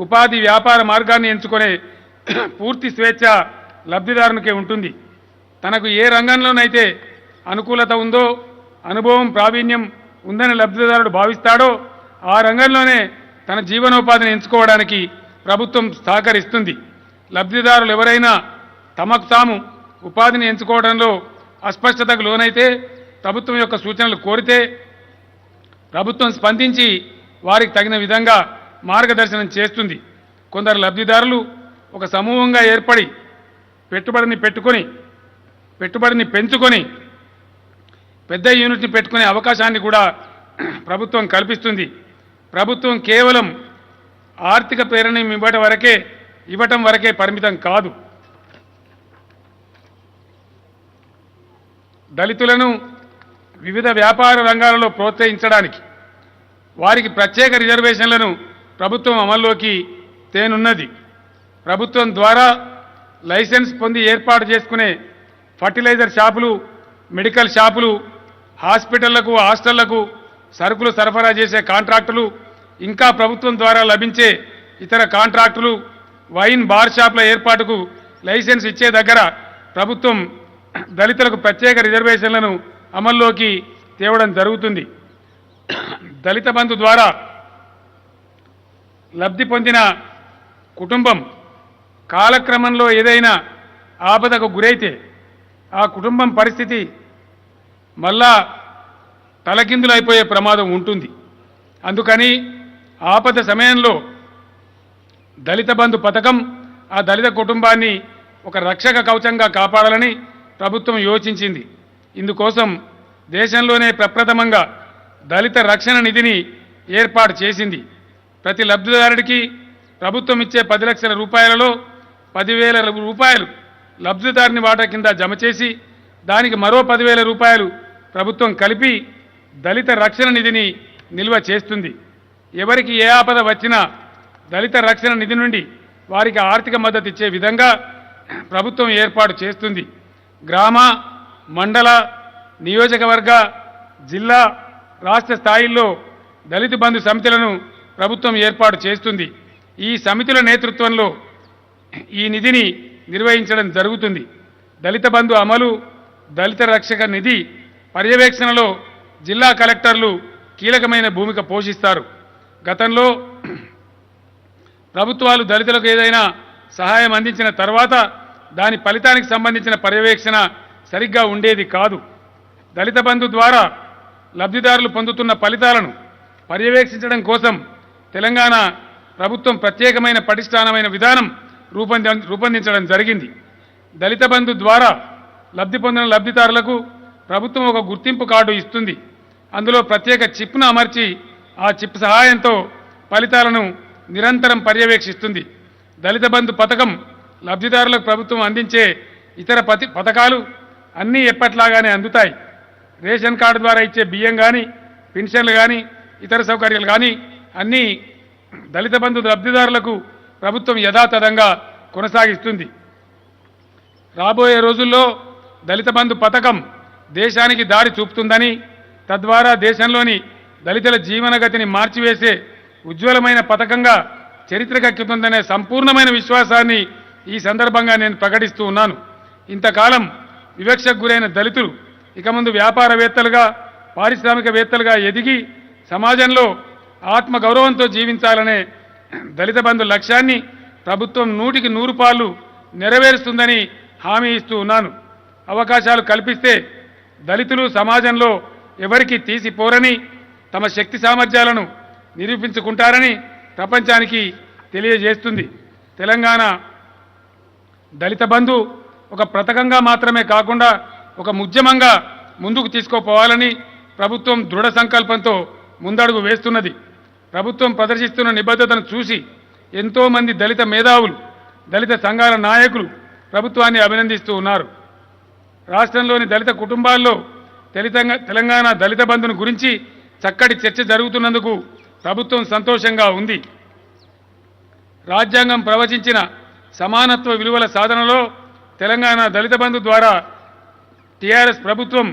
ఉపాధి వ్యాపార మార్గాన్ని ఎంచుకునే పూర్తి స్వేచ్ఛ లబ్ధిదారునికే ఉంటుంది. తనకు ఏ రంగంలోనైతే అనుకూలత ఉందో, అనుభవం ప్రావీణ్యం ఉందని లబ్ధిదారుడు భావిస్తాడో ఆ రంగంలోనే తన జీవనోపాధిని ఎంచుకోవడానికి ప్రభుత్వం సహకరిస్తుంది. లబ్ధిదారులు ఎవరైనా తమకు తాము ఉపాధిని ఎంచుకోవడంలో అస్పష్టతకు లోనైతే ప్రభుత్వం యొక్క సూచనలు కోరితే ప్రభుత్వం స్పందించి వారికి తగిన విధంగా మార్గదర్శనం చేస్తుంది. కొందరు లబ్ధిదారులు ఒక సమూహంగా ఏర్పడి పెట్టుబడిని పెంచుకొని పెద్ద యూనిట్ని పెట్టుకునే అవకాశాన్ని కూడా ప్రభుత్వం కల్పిస్తుంది. ప్రభుత్వం కేవలం ఆర్థిక ప్రేరణ ఇవ్వటం వరకే పరిమితం కాదు. దళితులను వివిధ వ్యాపార రంగాలలో ప్రోత్సహించడానికి వారికి ప్రత్యేక రిజర్వేషన్లను ప్రభుత్వం అమల్లోకి తేనున్నది. ప్రభుత్వం ద్వారా లైసెన్స్ పొంది ఏర్పాటు చేసుకునే ఫర్టిలైజర్ షాపులు, మెడికల్ షాపులు, హాస్పిటళ్లకు, హాస్టళ్లకు సరుకులు సరఫరా చేసే కాంట్రాక్టులు, ఇంకా ప్రభుత్వం ద్వారా లభించే ఇతర కాంట్రాక్టులు, వైన్ బార్ షాపుల ఏర్పాటుకు లైసెన్స్ ఇచ్చే దగ్గర ప్రభుత్వం దళితులకు ప్రత్యేక రిజర్వేషన్లను అమల్లోకి తేవడం జరుగుతుంది. దళిత బంధు ద్వారా లబ్ధి పొందిన కుటుంబం కాలక్రమంలో ఏదైనా ఆపదకు గురైతే ఆ కుటుంబం పరిస్థితి మళ్ళా తలకిందులైపోయే ప్రమాదం ఉంటుంది. అందుకని ఆపద సమయంలో దళిత బంధు పథకం ఆ దళిత కుటుంబాన్ని ఒక రక్షక కవచంగా కాపాడాలని ప్రభుత్వం యోచించింది. ఇందుకోసం దేశంలోనే ప్రప్రథమంగా దళిత రక్షణ నిధిని ఏర్పాటు చేసింది. ప్రతి లబ్ధిదారుడికి ప్రభుత్వం ఇచ్చే 10 లక్షల రూపాయలలో 10,000 రూపాయలు లబ్ధిదారుని వాటా కింద జమ చేసి దానికి మరో 10,000 రూపాయలు ప్రభుత్వం కలిపి దళిత రక్షణ నిధిని నిల్వ చేస్తుంది. ఎవరికి ఏ ఆపద వచ్చినా దళిత రక్షణ నిధి నుండి వారికి ఆర్థిక మద్దతు ఇచ్చే విధంగా ప్రభుత్వం ఏర్పాటు చేస్తుంది. గ్రామ, మండల, నియోజకవర్గ, జిల్లా, రాష్ట్ర స్థాయిల్లో దళిత బంధు సమితులను ప్రభుత్వం ఏర్పాటు చేస్తుంది. ఈ సమితుల నేతృత్వంలో ఈ నిధిని నిర్వహించడం జరుగుతుంది. దళిత బంధు అమలు, దళిత రక్షక నిధి పర్యవేక్షణలో జిల్లా కలెక్టర్లు కీలకమైన భూమిక పోషిస్తారు. గతంలో ప్రభుత్వాలు దళితులకు ఏదైనా సహాయం అందించిన తర్వాత దాని ఫలితానికి సంబంధించిన పర్యవేక్షణ సరిగ్గా ఉండేది కాదు. దళిత బంధు ద్వారా లబ్ధిదారులు పొందుతున్న ఫలితాలను పర్యవేక్షించడం కోసం తెలంగాణ ప్రభుత్వం ప్రత్యేకమైన పటిష్టానమైన విధానం రూపొందించడం జరిగింది. దళిత బంధు ద్వారా లబ్ధి పొందిన లబ్ధిదారులకు ప్రభుత్వం ఒక గుర్తింపు కార్డు ఇస్తుంది. అందులో ప్రత్యేక చిప్ను అమర్చి ఆ చిప్ సహాయంతో ఫలితాలను నిరంతరం పర్యవేక్షిస్తుంది. దళిత బంధు పథకం లబ్ధిదారులకు ప్రభుత్వం అందించే ఇతర పథకాలు అన్నీ ఎప్పట్లాగానే అందుతాయి. రేషన్ కార్డు ద్వారా ఇచ్చే బియ్యం కానీ, పెన్షన్లు కానీ, ఇతర సౌకర్యాలు కానీ అన్నీ దళిత బంధు లబ్ధిదారులకు ప్రభుత్వం యథాతథంగా కొనసాగిస్తుంది. రాబోయే రోజుల్లో దళిత బంధు పథకం దేశానికి దారి చూపుతుందని, తద్వారా దేశంలోని దళితుల జీవనగతిని మార్చివేసే ఉజ్వలమైన పథకంగా చరిత్రకెక్కుతుందనే సంపూర్ణమైన విశ్వాసాన్ని ఈ సందర్భంగా నేను ప్రకటిస్తూ ఉన్నాను. ఇంతకాలం వివక్షకు గురైన దళితులు ఇక ముందు వ్యాపారవేత్తలుగా, పారిశ్రామికవేత్తలుగా ఎదిగి సమాజంలో ఆత్మగౌరవంతో జీవించాలనే దళిత బంధు లక్ష్యాన్ని ప్రభుత్వం 100కి 100 పాళ్ళు నెరవేరుస్తుందని హామీ ఇస్తూ ఉన్నాను. అవకాశాలు కల్పిస్తే దళితులు సమాజంలో ఎవరికి తీసిపోరని, తమ శక్తి సామర్థ్యాలను నిరూపించుకుంటారని ప్రపంచానికి తెలియజేస్తుంది. తెలంగాణ దళిత బంధు ఒక పథకంగా మాత్రమే కాకుండా ఒక ఉద్యమంగా ముందుకు తీసుకుపోవాలని ప్రభుత్వం దృఢ సంకల్పంతో ముందడుగు వేస్తున్నది. ప్రభుత్వం ప్రదర్శిస్తున్న నిబద్ధతను చూసి ఎంతోమంది దళిత మేధావులు, దళిత సంఘాల నాయకులు ప్రభుత్వాన్ని అభినందిస్తూ ఉన్నారు. రాష్ట్రంలోని దళిత కుటుంబాల్లో తెలంగాణ దళిత బంధును గురించి చక్కటి చర్చ జరుగుతున్నందుకు ప్రభుత్వం సంతోషంగా ఉంది. రాజ్యాంగం ప్రవచించిన సమానత్వ విలువల సాధనలో తెలంగాణ దళిత బంధు ద్వారా టీఆర్ఎస్ ప్రభుత్వం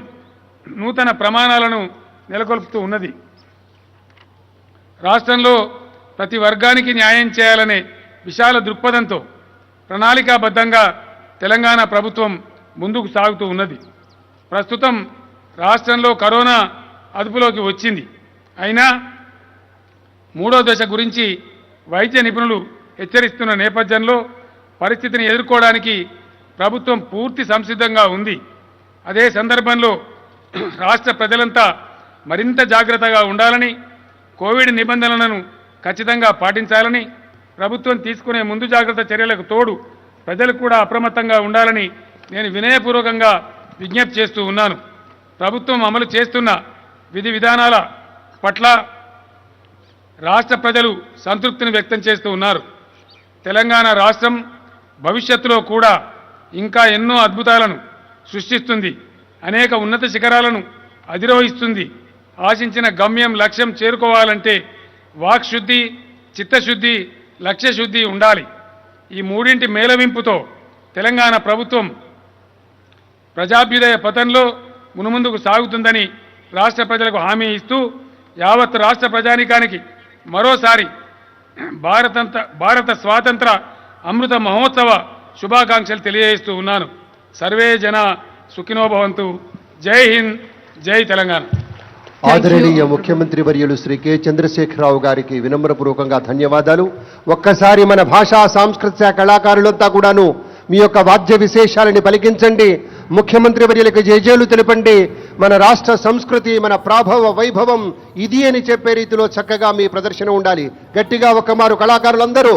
నూతన ప్రమాణాలను నెలకొల్పుతూ ఉన్నది. రాష్ట్రంలో ప్రతి వర్గానికి న్యాయం చేయాలనే విశాల దృక్పథంతో ప్రణాళికాబద్ధంగా తెలంగాణ ప్రభుత్వం ముందుకు సాగుతూ ఉన్నది. ప్రస్తుతం రాష్ట్రంలో కరోనా అదుపులోకి వచ్చింది. అయినా 3వ దశ గురించి వైద్య నిపుణులు హెచ్చరిస్తున్న నేపథ్యంలో పరిస్థితిని ఎదుర్కోవడానికి ప్రభుత్వం పూర్తి సంసిద్ధంగా ఉంది. అదే సందర్భంలో రాష్ట్ర ప్రజలంతా మరింత జాగ్రత్తగా ఉండాలని, కోవిడ్ నిబంధనలను ఖచ్చితంగా పాటించాలని, ప్రభుత్వం తీసుకునే ముందు జాగ్రత్త చర్యలకు తోడు ప్రజలు కూడా అప్రమత్తంగా ఉండాలని నేను వినయపూర్వకంగా విజ్ఞప్తి చేస్తూ ఉన్నాను. ప్రభుత్వం అమలు చేస్తున్న విధి విధానాల పట్ల రాష్ట్ర ప్రజలు సంతృప్తిని వ్యక్తం చేస్తూ ఉన్నారు. తెలంగాణ రాష్ట్రం భవిష్యత్తులో కూడా ఇంకా ఎన్నో అద్భుతాలను సృష్టిస్తుంది, అనేక ఉన్నత శిఖరాలను అధిరోహిస్తుంది. ఆశించిన గమ్యం, లక్ష్యం చేరుకోవాలంటే వాక్శుద్ధి, చిత్తశుద్ధి, లక్ష్యశుద్ధి ఉండాలి. ఈ మూడింటి మేళవింపుతో తెలంగాణ ప్రభుత్వం ప్రజాభ్యుదయ పథంలో మునుముందుకు సాగుతుందని రాష్ట్ర ప్రజలకు హామీ ఇస్తూ యావత్ రాష్ట్ర ప్రజానీకానికి మరోసారి భారత స్వాతంత్ర అమృత మహోత్సవ శుభాకాంక్షలు తెలియజేస్తూ ఉన్నాను. సర్వే జన సుఖినో భవంతు. జై హింద్, జై తెలంగాణ. ఆదరణీయ ముఖ్యమంత్రి వర్యులు శ్రీ కె చంద్రశేఖరరావు గారికి వినమ్రపూర్వకంగా ధన్యవాదాలు. ఒక్కసారి మన భాషా సాంస్కృతిక కళాకారులంతా కూడాను మీ యొక్క వాద్య విశేషాలని పలికించండి. ముఖ్యమంత్రి వర్యులకు జయజేలు తెలపండి. మన రాష్ట్ర సంస్కృతి, మన ప్రాభవ వైభవం ఇది అని చెప్పే రీతిలో చక్కగా మీ ప్రదర్శన ఉండాలి. గట్టిగా ఒక్కమారు కళాకారులందరూ